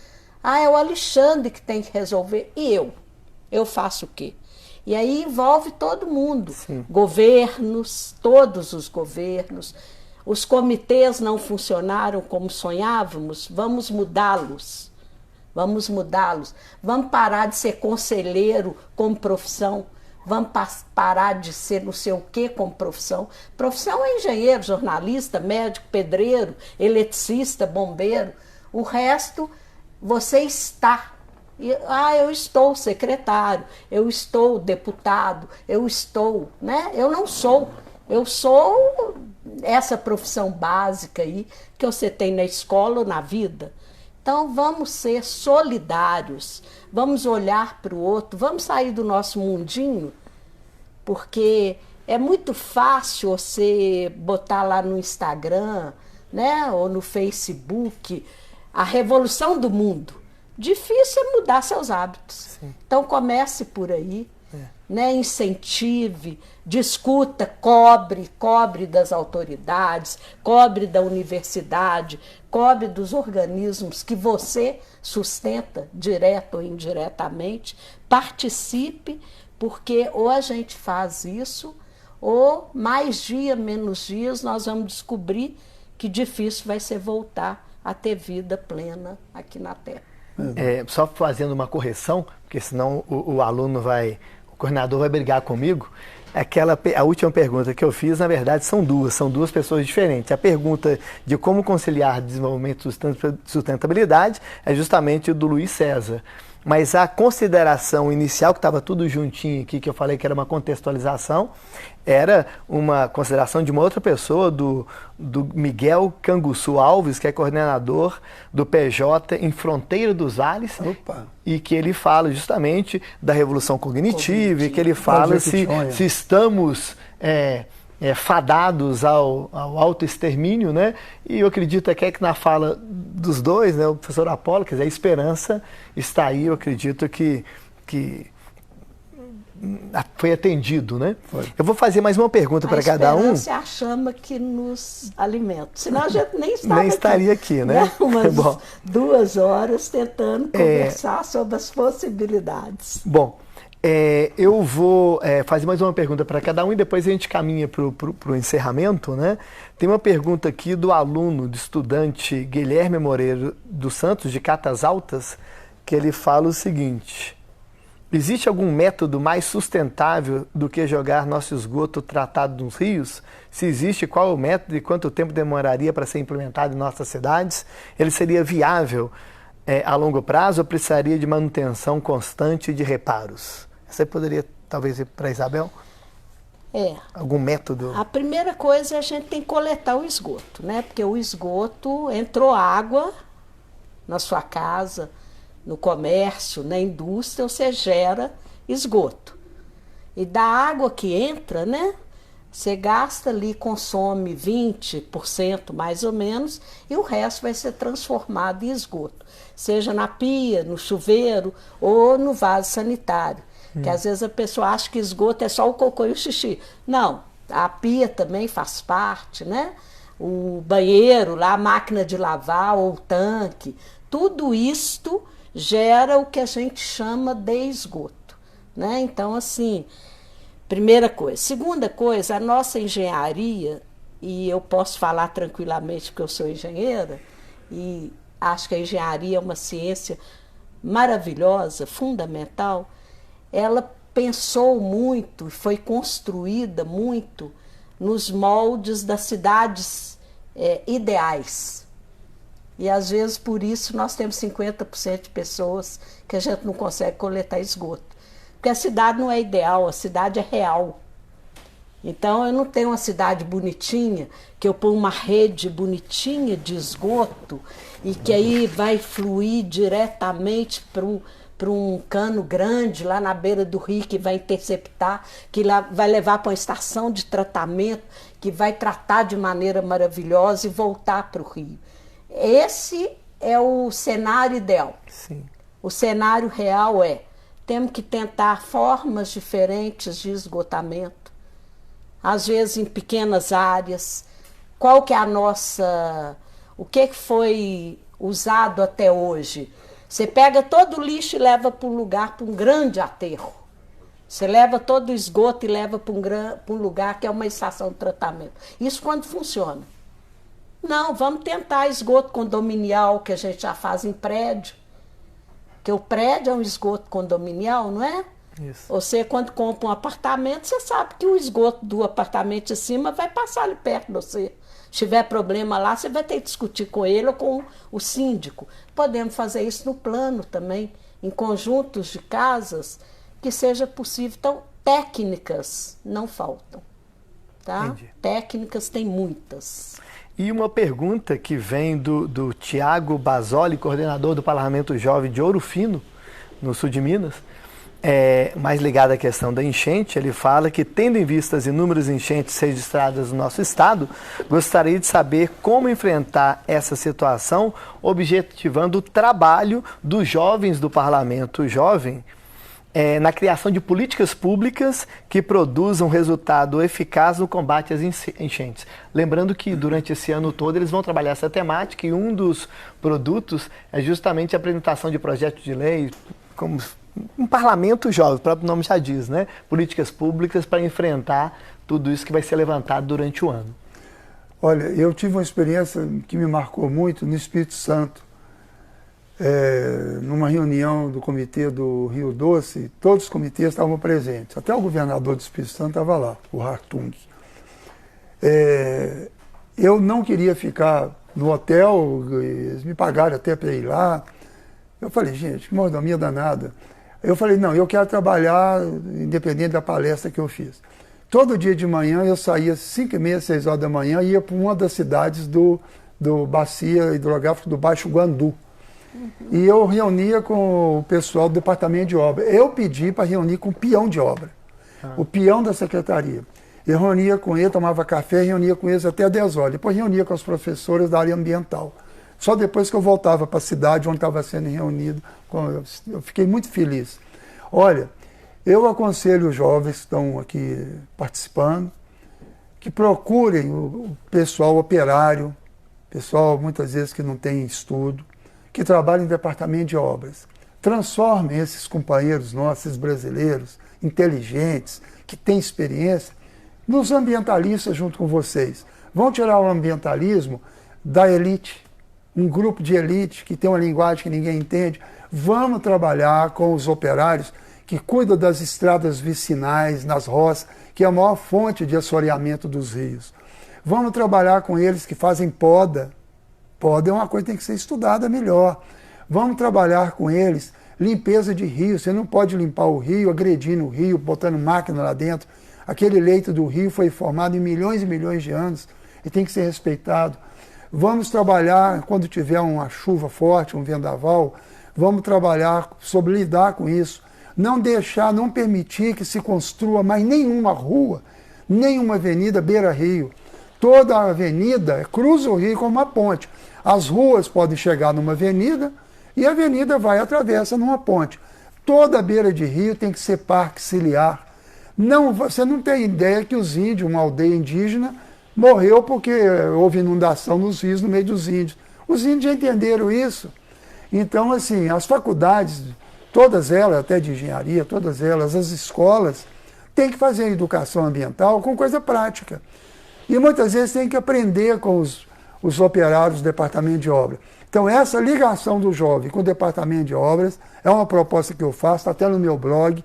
é o Alexandre que tem que resolver, e eu faço o quê? E aí envolve todo mundo, sim. Governos, todos os governos, os comitês não funcionaram como sonhávamos, vamos mudá-los. Vamos mudá-los. Vamos parar de ser conselheiro como profissão. Vamos parar de ser não sei o que como profissão. Profissão é engenheiro, jornalista, médico, pedreiro, eletricista, bombeiro. O resto, você está. Eu estou secretário, eu estou deputado, eu estou, né? Eu não sou. Eu sou essa profissão básica aí que você tem na escola ou na vida. Então, vamos ser solidários, vamos olhar para o outro, vamos sair do nosso mundinho, porque é muito fácil você botar lá no Instagram, né, ou no Facebook, a revolução do mundo. Difícil é mudar seus hábitos. Sim. Então, comece por aí, né, incentive, discuta, cobre das autoridades, cobre da universidade, cobre dos organismos que você sustenta, direto ou indiretamente, participe, porque ou a gente faz isso, ou mais dia, menos dias, nós vamos descobrir que difícil vai ser voltar a ter vida plena aqui na Terra. Só fazendo uma correção, porque senão o aluno vai... O coordenador vai brigar comigo. A última pergunta que eu fiz, na verdade, são duas pessoas diferentes. A pergunta de como conciliar desenvolvimento e sustentabilidade é justamente do Luiz César. Mas a consideração inicial, que estava tudo juntinho aqui, que eu falei que era uma contextualização, era uma consideração de uma outra pessoa, do Miguel Canguçu Alves, que é coordenador do PJ em Fronteira dos Vales. Opa. E que ele fala justamente da revolução cognitiva, e que ele fala se estamos fadados ao autoextermínio, né? E eu acredito até que na fala dos dois, né, o professor Apolo, quer dizer, a esperança está aí. Eu acredito que foi atendido, né? Foi. Eu vou fazer mais uma pergunta para cada um. A esperança é a chama que nos alimenta. Senão a gente nem estaria aqui, né? Umas Bom, 2 horas tentando conversar sobre as possibilidades. Bom, eu vou fazer mais uma pergunta para cada um e depois a gente caminha para o encerramento, né? Tem uma pergunta aqui do aluno, do estudante Guilherme Moreira dos Santos, de Catas Altas, que ele fala o seguinte: existe algum método mais sustentável do que jogar nosso esgoto tratado nos rios? Se existe, qual é o método e quanto tempo demoraria para ser implementado em nossas cidades? Ele seria viável a longo prazo ou precisaria de manutenção constante e de reparos? Você poderia, talvez, ir para a Isabel? Algum método? A primeira coisa é a gente tem que coletar o esgoto, né? Porque o esgoto, entrou água na sua casa, no comércio, na indústria, você gera esgoto. E da água que entra, né? Você gasta ali, consome 20% mais ou menos, e o resto vai ser transformado em esgoto. Seja na pia, no chuveiro ou no vaso sanitário. Que às vezes a pessoa acha que esgoto é só o cocô e o xixi. Não, a pia também faz parte, né? O banheiro, lá, a máquina de lavar ou o tanque. Tudo isto gera o que a gente chama de esgoto, né? Então, assim, primeira coisa. Segunda coisa, a nossa engenharia, e eu posso falar tranquilamente porque eu sou engenheira, e acho que a engenharia é uma ciência maravilhosa, fundamental. Ela pensou muito, foi construída muito nos moldes das cidades ideais. E, às vezes, por isso, nós temos 50% de pessoas que a gente não consegue coletar esgoto. Porque a cidade não é ideal, a cidade é real. Então, eu não tenho uma cidade bonitinha, que eu ponho uma rede bonitinha de esgoto e que aí vai fluir diretamente para um cano grande lá na beira do rio que vai interceptar, que lá vai levar para uma estação de tratamento, que vai tratar de maneira maravilhosa e voltar para o rio. Esse é o cenário ideal. Sim. O cenário real temos que tentar formas diferentes de esgotamento, às vezes em pequenas áreas. Qual que é o que foi usado até hoje? Você pega todo o lixo e leva para um lugar, para um grande aterro. Você leva todo o esgoto e leva para um lugar que é uma estação de tratamento. Isso quando funciona. Não, vamos tentar esgoto condominial, que a gente já faz em prédio. Porque o prédio é um esgoto condominial, não é? Isso. Você, quando compra um apartamento, você sabe que o esgoto do apartamento de cima vai passar ali perto de você. Se tiver problema lá, você vai ter que discutir com ele ou com o síndico. Podemos fazer isso no plano também, em conjuntos de casas, que seja possível. Então, técnicas não faltam. Tá? Entendi. Técnicas tem muitas. E uma pergunta que vem do Tiago Basoli, coordenador do Parlamento Jovem de Ouro Fino, no sul de Minas, mais ligado à questão da enchente. Ele fala que, tendo em vista as inúmeras enchentes registradas no nosso estado, gostaria de saber como enfrentar essa situação, objetivando o trabalho dos jovens do Parlamento Jovem na criação de políticas públicas que produzam resultado eficaz no combate às enchentes. Lembrando que durante esse ano todo eles vão trabalhar essa temática e um dos produtos é justamente a apresentação de projetos de lei, como um parlamento jovem, o próprio nome já diz, né? Políticas públicas para enfrentar tudo isso que vai ser levantado durante o ano. Olha, eu tive uma experiência que me marcou muito no Espírito Santo. Numa reunião do comitê do Rio Doce, todos os comitês estavam presentes, até o governador do Espírito Santo estava lá, o Hartung. Eu não queria ficar no hotel, eles me pagaram até para ir lá. Eu falei, gente, que mordomia danada. Eu falei, não, eu quero trabalhar independente da palestra que eu fiz. Todo dia de manhã eu saía às 5h30, 6 horas da manhã e ia para uma das cidades do bacia hidrográfica do Baixo Guandu. E eu reunia com o pessoal do departamento de obra. Eu pedi para reunir com o peão de obra, o peão da secretaria. Eu reunia com ele, tomava café, reunia com eles até 10 horas. Depois reunia com as professoras da área ambiental. Só depois que eu voltava para a cidade onde estava sendo reunido, eu fiquei muito feliz. Olha, Eu aconselho os jovens que estão aqui participando, que procurem o pessoal operário, pessoal muitas vezes que não tem estudo, que trabalha em departamento de obras. Transformem esses companheiros nossos brasileiros, inteligentes, que têm experiência, nos ambientalistas junto com vocês. Vão tirar o ambientalismo da elite, um grupo de elite que tem uma linguagem que ninguém entende. Vamos trabalhar com os operários que cuidam das estradas vicinais, nas roças, que é a maior fonte de assoreamento dos rios. Vamos trabalhar com eles que fazem poda. Poda é uma coisa que tem que ser estudada melhor. Vamos trabalhar com eles limpeza de rio. Você não pode limpar o rio agredindo o rio, botando máquina lá dentro. Aquele leito do rio foi formado em milhões e milhões de anos e tem que ser respeitado. Vamos trabalhar, quando tiver uma chuva forte, um vendaval, vamos trabalhar sobre lidar com isso. Não deixar, não permitir que se construa mais nenhuma rua, nenhuma avenida beira-rio. Toda a avenida cruza o rio como uma ponte. As ruas podem chegar numa avenida e a avenida vai e atravessa numa ponte. Toda a beira de rio tem que ser parque ciliar. Não, você não tem ideia que os índios, uma aldeia indígena, morreu porque houve inundação nos rios no meio dos índios. Os índios já entenderam isso. Então, assim, as faculdades, todas elas, até de engenharia, todas elas, as escolas, têm que fazer educação ambiental com coisa prática. E muitas vezes tem que aprender com os operários do departamento de obra. Então, essa ligação do jovem com o departamento de obras é uma proposta que eu faço, está até no meu blog.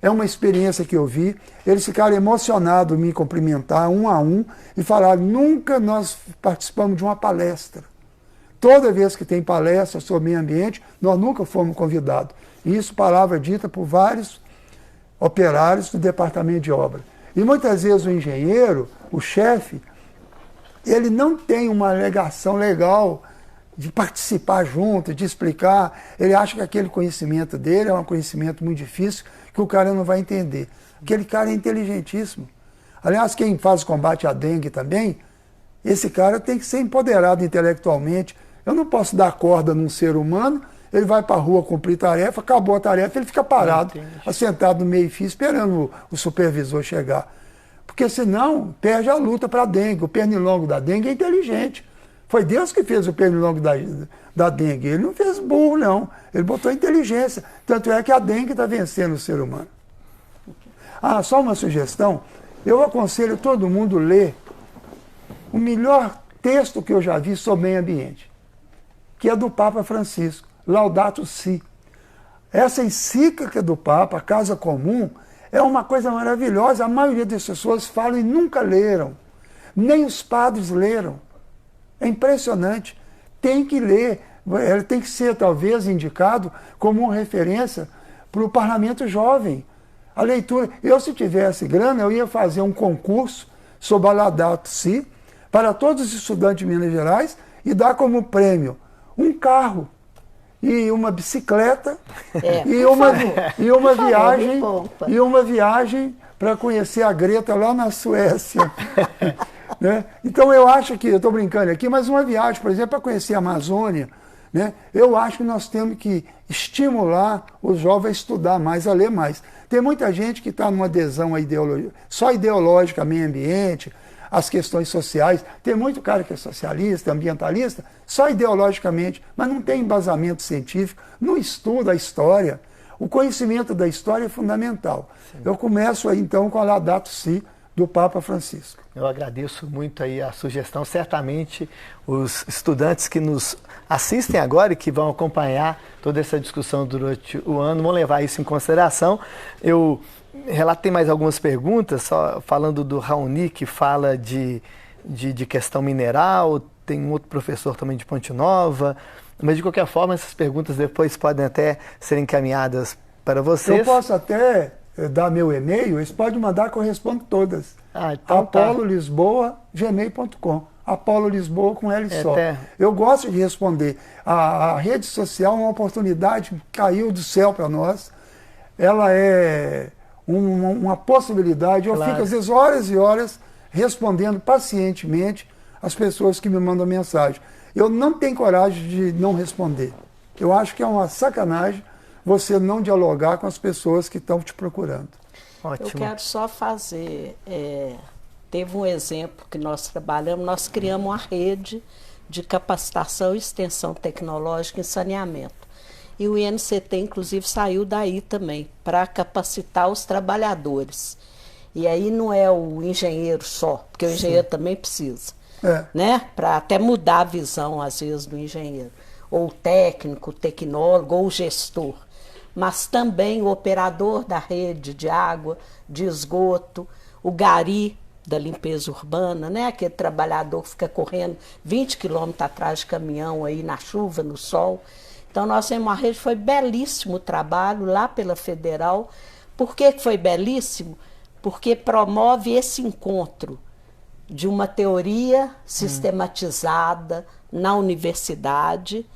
É uma experiência que eu vi. Eles ficaram emocionados em me cumprimentar um a um e falaram: nunca nós participamos de uma palestra. Toda vez que tem palestra sobre meio ambiente, nós nunca fomos convidados. E isso, palavra dita por vários operários do departamento de obra. E muitas vezes o engenheiro, o chefe, ele não tem uma alegação legal de participar junto, de explicar. Ele acha que aquele conhecimento dele é um conhecimento muito difícil, que o cara não vai entender. Aquele cara é inteligentíssimo. Aliás, quem faz combate à dengue também, esse cara tem que ser empoderado intelectualmente. Eu não posso dar corda num ser humano, ele vai para a rua cumprir tarefa, acabou a tarefa, ele fica parado, assentado no meio-fio, esperando o supervisor chegar. Porque senão perde a luta para a dengue. O pernilongo da dengue é inteligente. Foi Deus que fez o pernilongo da dengue. Ele não fez burro, não. Ele botou inteligência. Tanto é que a dengue está vencendo o ser humano. Ah, só uma sugestão. Eu aconselho todo mundo ler o melhor texto que eu já vi sobre meio ambiente, que é do Papa Francisco, Laudato Si. Essa encíclica do Papa, a Casa Comum, é uma coisa maravilhosa. A maioria das pessoas falam e nunca leram. Nem os padres leram. É impressionante. Tem que ler. Ele tem que ser, talvez, indicado como uma referência para o parlamento jovem. A leitura. Eu, se tivesse grana, eu ia fazer um concurso sobre a Laudato Si para todos os estudantes de Minas Gerais e dar como prêmio um carro e uma bicicleta e uma viagem para conhecer a Greta lá na Suécia. Né? Então eu acho que, eu estou brincando aqui, mas uma viagem, por exemplo, para conhecer a Amazônia, né? Eu acho que nós temos que estimular os jovens a estudar mais, a ler mais. Tem muita gente que está numa adesão à ideologia, só ideológica, meio ambiente, as questões sociais. Tem muito cara que é socialista, ambientalista, só ideologicamente, mas não tem embasamento científico, não estuda a história. O conhecimento da história é fundamental. Sim. Eu começo aí então com a Laudato Si do Papa Francisco. Eu agradeço muito aí a sugestão. Certamente os estudantes que nos assistem agora e que vão acompanhar toda essa discussão durante o ano vão levar isso em consideração. Relato tem mais algumas perguntas, só falando do Raoni, que fala de questão mineral, tem um outro professor também de Ponte Nova, mas de qualquer forma essas perguntas depois podem até ser encaminhadas para vocês. Eu posso até dar meu e-mail, eles podem mandar que eu respondo todas. Então apololisboa@gmail.com. Apolo Lisboa com L só. Eu gosto de responder. A rede social é uma oportunidade que caiu do céu para nós. Ela é uma possibilidade. Eu fico, às vezes, horas e horas respondendo pacientemente as pessoas que me mandam mensagem. Eu não tenho coragem de não responder. Eu acho que é uma sacanagem você não dialogar com as pessoas que estão te procurando. Ótimo. Eu quero só fazer... teve um exemplo que nós trabalhamos, nós criamos uma rede de capacitação e extensão tecnológica em saneamento. E o INCT, inclusive, saiu daí também, para capacitar os trabalhadores. E aí não é o engenheiro só, porque o engenheiro também precisa, né? Para até mudar a visão, às vezes, do engenheiro. Ou o técnico, o tecnólogo, ou o gestor. Mas também o operador da rede de água, de esgoto, o gari da limpeza urbana, né? Aquele trabalhador que fica correndo 20 quilômetros atrás de caminhão aí na chuva, no sol. Então, nós temos uma rede, foi belíssimo o trabalho lá pela Federal. Por que foi belíssimo? Porque promove esse encontro de uma teoria sistematizada na universidade,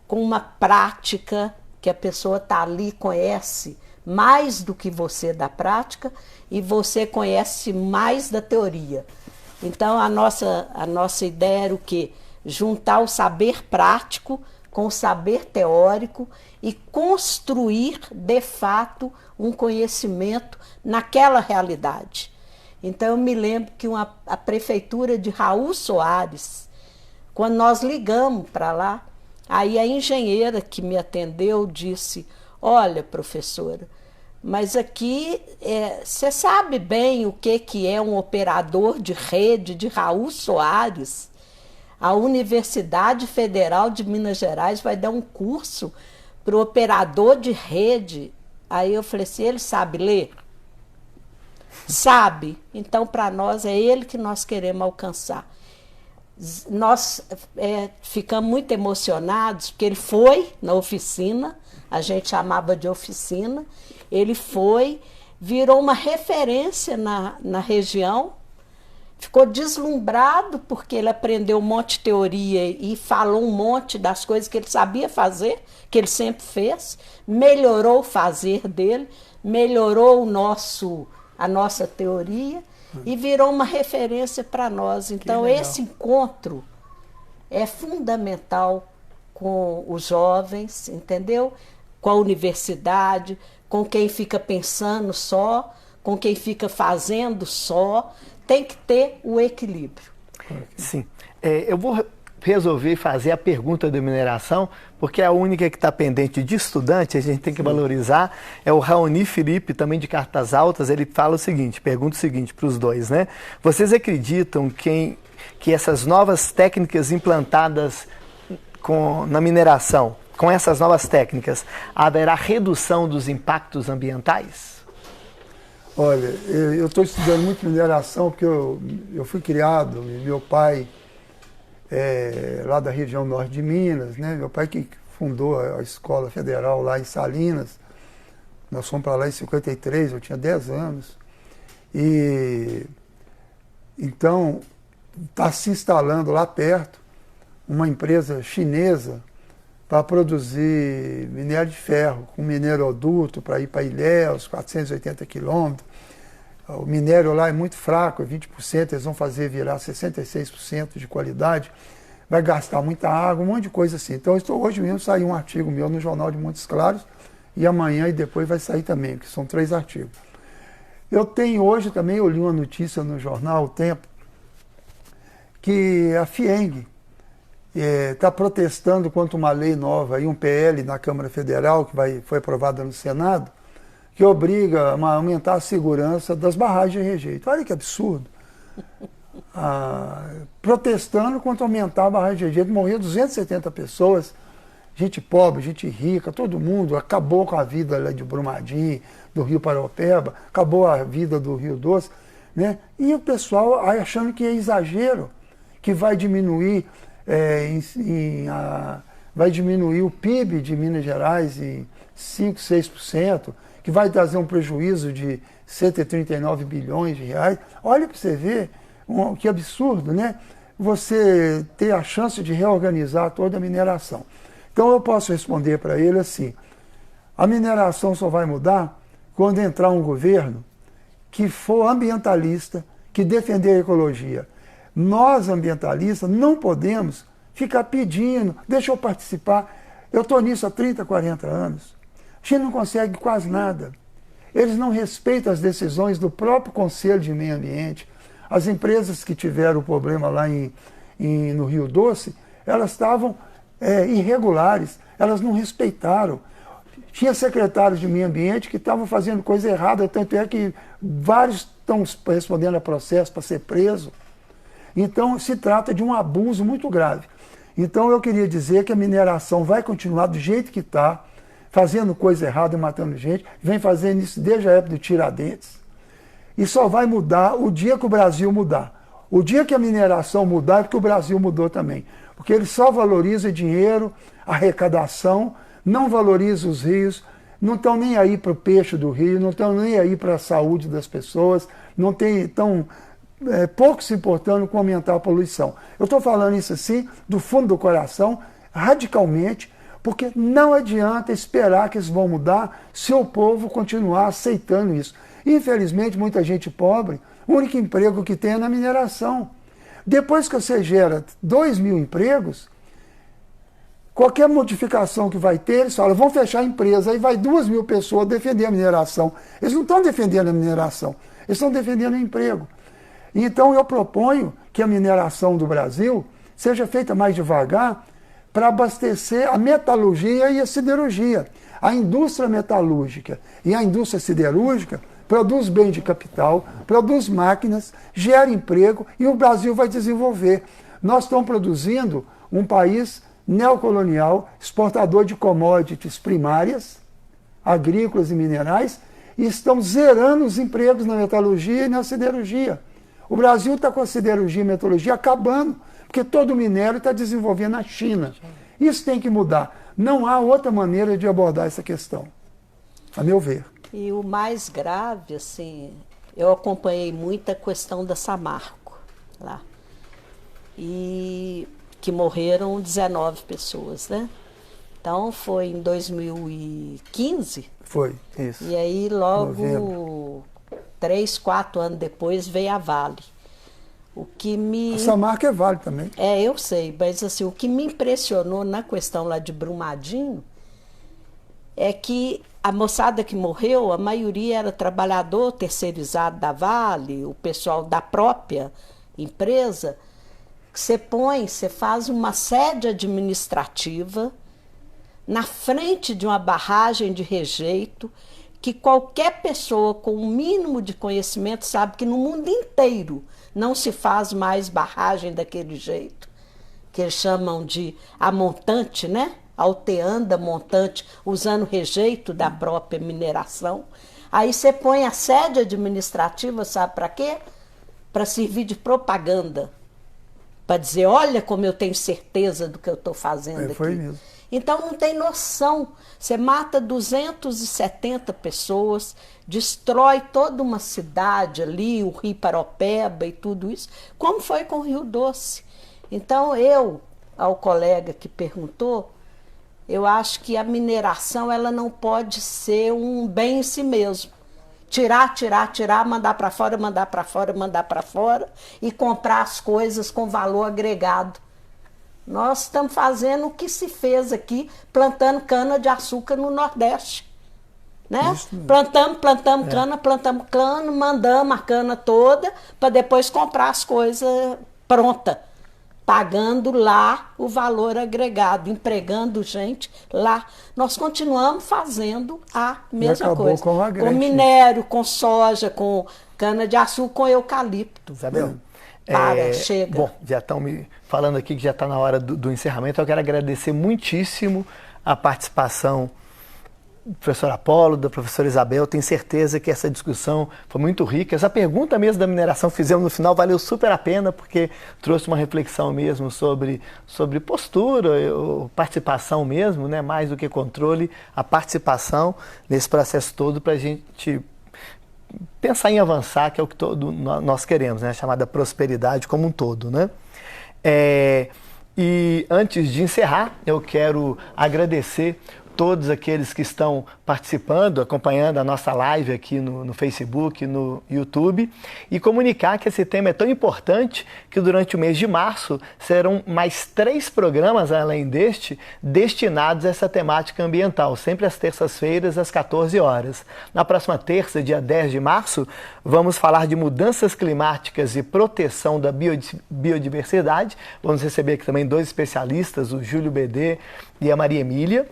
com uma prática que a pessoa está ali, conhece mais do que você da prática e você conhece mais da teoria. Então, a nossa ideia era o quê? Juntar o saber prático com o saber teórico e construir, de fato, um conhecimento naquela realidade. Então, eu me lembro que a prefeitura de Raul Soares, quando nós ligamos para lá, aí a engenheira que me atendeu disse, olha, professora, mas aqui você sabe bem o que é um operador de rede de Raul Soares? A Universidade Federal de Minas Gerais vai dar um curso para o operador de rede. Aí eu falei assim, ele sabe ler? Sabe. Então, para nós, é ele que nós queremos alcançar. Nós ficamos muito emocionados, porque ele foi na oficina, a gente chamava de oficina, ele foi, virou uma referência na região, ficou deslumbrado porque ele aprendeu um monte de teoria e falou um monte das coisas que ele sabia fazer, que ele sempre fez, melhorou o fazer dele, melhorou a nossa teoria e virou uma referência para nós. Então, esse encontro é fundamental com os jovens, entendeu? Com a universidade, com quem fica pensando só, com quem fica fazendo só. Tem que ter o equilíbrio. Sim. Eu vou resolver fazer a pergunta da mineração, porque é a única que está pendente de estudante, a gente tem que valorizar. É o Raoni Felipe, também de Cartas Altas, ele fala o seguinte, pergunta o seguinte para os dois, né? Vocês acreditam que essas novas técnicas implantadas na mineração, com essas novas técnicas, haverá redução dos impactos ambientais? Olha, eu estou estudando muito mineração porque eu fui criado, meu pai lá da região norte de Minas, né? Meu pai que fundou a escola federal lá em Salinas, nós fomos para lá em 53, eu tinha 10 anos. E então está se instalando lá perto uma empresa chinesa para produzir minério de ferro, com mineroduto para ir para Ilhéus, 480 quilômetros. O minério lá é muito fraco, é 20%, eles vão fazer virar 66% de qualidade, vai gastar muita água, um monte de coisa assim. Então, hoje mesmo saiu um artigo meu no Jornal de Montes Claros, e amanhã e depois vai sair também, que são 3 artigos. Eu tenho hoje também, eu li uma notícia no jornal O Tempo, que a FIENG está protestando contra uma lei nova, um PL na Câmara Federal, que foi aprovada no Senado, que obriga a aumentar a segurança das barragens de rejeito. Olha que absurdo. Protestando contra aumentar a barragem de rejeito, morreram 270 pessoas, gente pobre, gente rica, todo mundo, acabou com a vida lá de Brumadinho, do Rio Paraopeba, acabou a vida do Rio Doce, né? E o pessoal achando que é exagero, que vai diminuir, vai diminuir o PIB de Minas Gerais em 5%, 6%, que vai trazer um prejuízo de 139 bilhões de reais. Olha para você ver, que absurdo, né? Você ter a chance de reorganizar toda a mineração. Então eu posso responder para ele assim, a mineração só vai mudar quando entrar um governo que for ambientalista, que defender a ecologia. Nós, ambientalistas, não podemos ficar pedindo, deixa eu participar. Eu estou nisso há 30, 40 anos. gente não consegue quase nada. Eles não respeitam as decisões do próprio Conselho de Meio Ambiente. As empresas que tiveram o problema lá no Rio Doce, elas estavam irregulares, elas não respeitaram. Tinha secretários de meio ambiente que estavam fazendo coisa errada, tanto é que vários estão respondendo a processo para ser preso. Então se trata de um abuso muito grave. Então eu queria dizer que a mineração vai continuar do jeito que está, fazendo coisa errada e matando gente, vem fazendo isso desde a época do Tiradentes. E só vai mudar o dia que o Brasil mudar. O dia que a mineração mudar é porque o Brasil mudou também. Porque ele só valoriza dinheiro, arrecadação, não valoriza os rios, não estão nem aí para o peixe do rio, não estão nem aí para a saúde das pessoas, não estão pouco se importando com aumentar a poluição. Eu estou falando isso assim, do fundo do coração, radicalmente, porque não adianta esperar que eles vão mudar se o povo continuar aceitando isso. Infelizmente, muita gente pobre, o único emprego que tem é na mineração. Depois que você gera 2.000 empregos, qualquer modificação que vai ter, eles falam, vão fechar a empresa, aí vai 2.000 pessoas defender a mineração. Eles não estão defendendo a mineração, eles estão defendendo o emprego. Então eu proponho que a mineração do Brasil seja feita mais devagar para abastecer a metalurgia e a siderurgia. A indústria metalúrgica e a indústria siderúrgica produz bem de capital, produz máquinas, gera emprego e o Brasil vai desenvolver. Nós estamos produzindo um país neocolonial, exportador de commodities primárias, agrícolas e minerais, e estamos zerando os empregos na metalurgia e na siderurgia. O Brasil está com a siderurgia e metalurgia acabando, porque todo o minério está desenvolvendo na China. Isso tem que mudar. Não há outra maneira de abordar essa questão, a meu ver. E o mais grave, assim, eu acompanhei muito a questão da Samarco lá. E que morreram 19 pessoas, né? Então foi em 2015. Foi, isso. E aí logo 3, 4 anos depois veio a Vale. O que me... A Samarco é Vale também. Eu sei, mas assim, o que me impressionou na questão lá de Brumadinho é que a moçada que morreu, a maioria era trabalhador terceirizado da Vale, o pessoal da própria empresa. Você faz uma sede administrativa na frente de uma barragem de rejeito que qualquer pessoa com o mínimo de conhecimento sabe que no mundo inteiro não se faz mais barragem daquele jeito, que eles chamam de amontante, né? Alteanda montante, usando rejeito da própria mineração. Aí você põe a sede administrativa, sabe para quê? Para servir de propaganda. Para dizer, olha como eu tenho certeza do que eu estou fazendo aqui. Foi mesmo. Então não tem noção. Você mata 270 pessoas, destrói toda uma cidade ali, o Rio Paropeba e tudo isso, como foi com o Rio Doce. Então ao colega que perguntou, eu acho que a mineração ela não pode ser um bem em si mesmo. Tirar, mandar para fora, mandar para fora, mandar para fora e comprar as coisas com valor agregado. Nós estamos fazendo o que se fez aqui, plantando cana-de-açúcar no Nordeste. Né? Plantamos cana, mandamos a cana toda para depois comprar as coisas prontas. Pagando lá o valor agregado, empregando gente lá. Nós continuamos fazendo a mesma coisa. Com minério, com soja, com cana-de-açúcar, com eucalipto. Isabel, chega. Bom, já estão me falando aqui que já está na hora do encerramento. Eu quero agradecer muitíssimo a participação do professor Apolo, da professora Isabel. Tenho certeza que essa discussão foi muito rica. Essa pergunta mesmo da mineração que fizemos no final valeu super a pena, porque trouxe uma reflexão mesmo sobre postura, participação mesmo, né? Mais do que controle, a participação nesse processo todo para a gente pensar em avançar, que é o que nós queremos, né? Chamada prosperidade como um todo, né? E antes de encerrar, eu quero agradecer todos aqueles que estão participando, acompanhando a nossa live aqui no Facebook, no YouTube, e comunicar que esse tema é tão importante que durante o mês de março serão mais 3 programas, além deste, destinados a essa temática ambiental, sempre às terças-feiras, às 14 horas. Na próxima terça, dia 10 de março, vamos falar de mudanças climáticas e proteção da biodiversidade. Vamos receber aqui também 2 especialistas, o Júlio BD e a Maria Emília.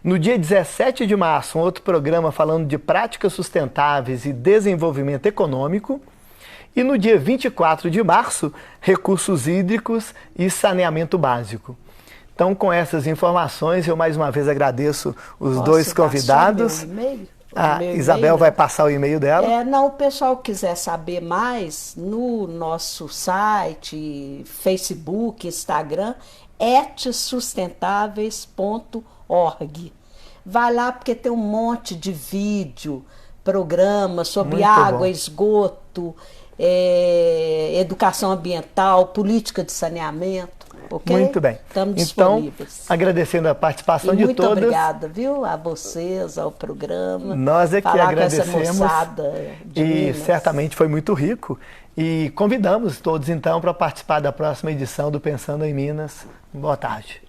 No dia 17 de março, um outro programa falando de práticas sustentáveis e desenvolvimento econômico. E no dia 24 de março, recursos hídricos e saneamento básico. Então, com essas informações, eu mais uma vez agradeço os 2 convidados. A Isabel vai passar o e-mail dela. Não, o pessoal quiser saber mais, no nosso site, Facebook, Instagram, etsustentáveis.org. Vai lá porque tem um monte de vídeo, programa sobre água, esgoto, educação ambiental, política de saneamento. Okay? Muito bem. Estamos disponíveis. Então, agradecendo a participação de todas. Muito obrigada, viu, a vocês, ao programa. Nós é que agradecemos. Com essa moçada de Minas. Certamente foi muito rico. E convidamos todos, então, para participar da próxima edição do Pensando em Minas. Boa tarde.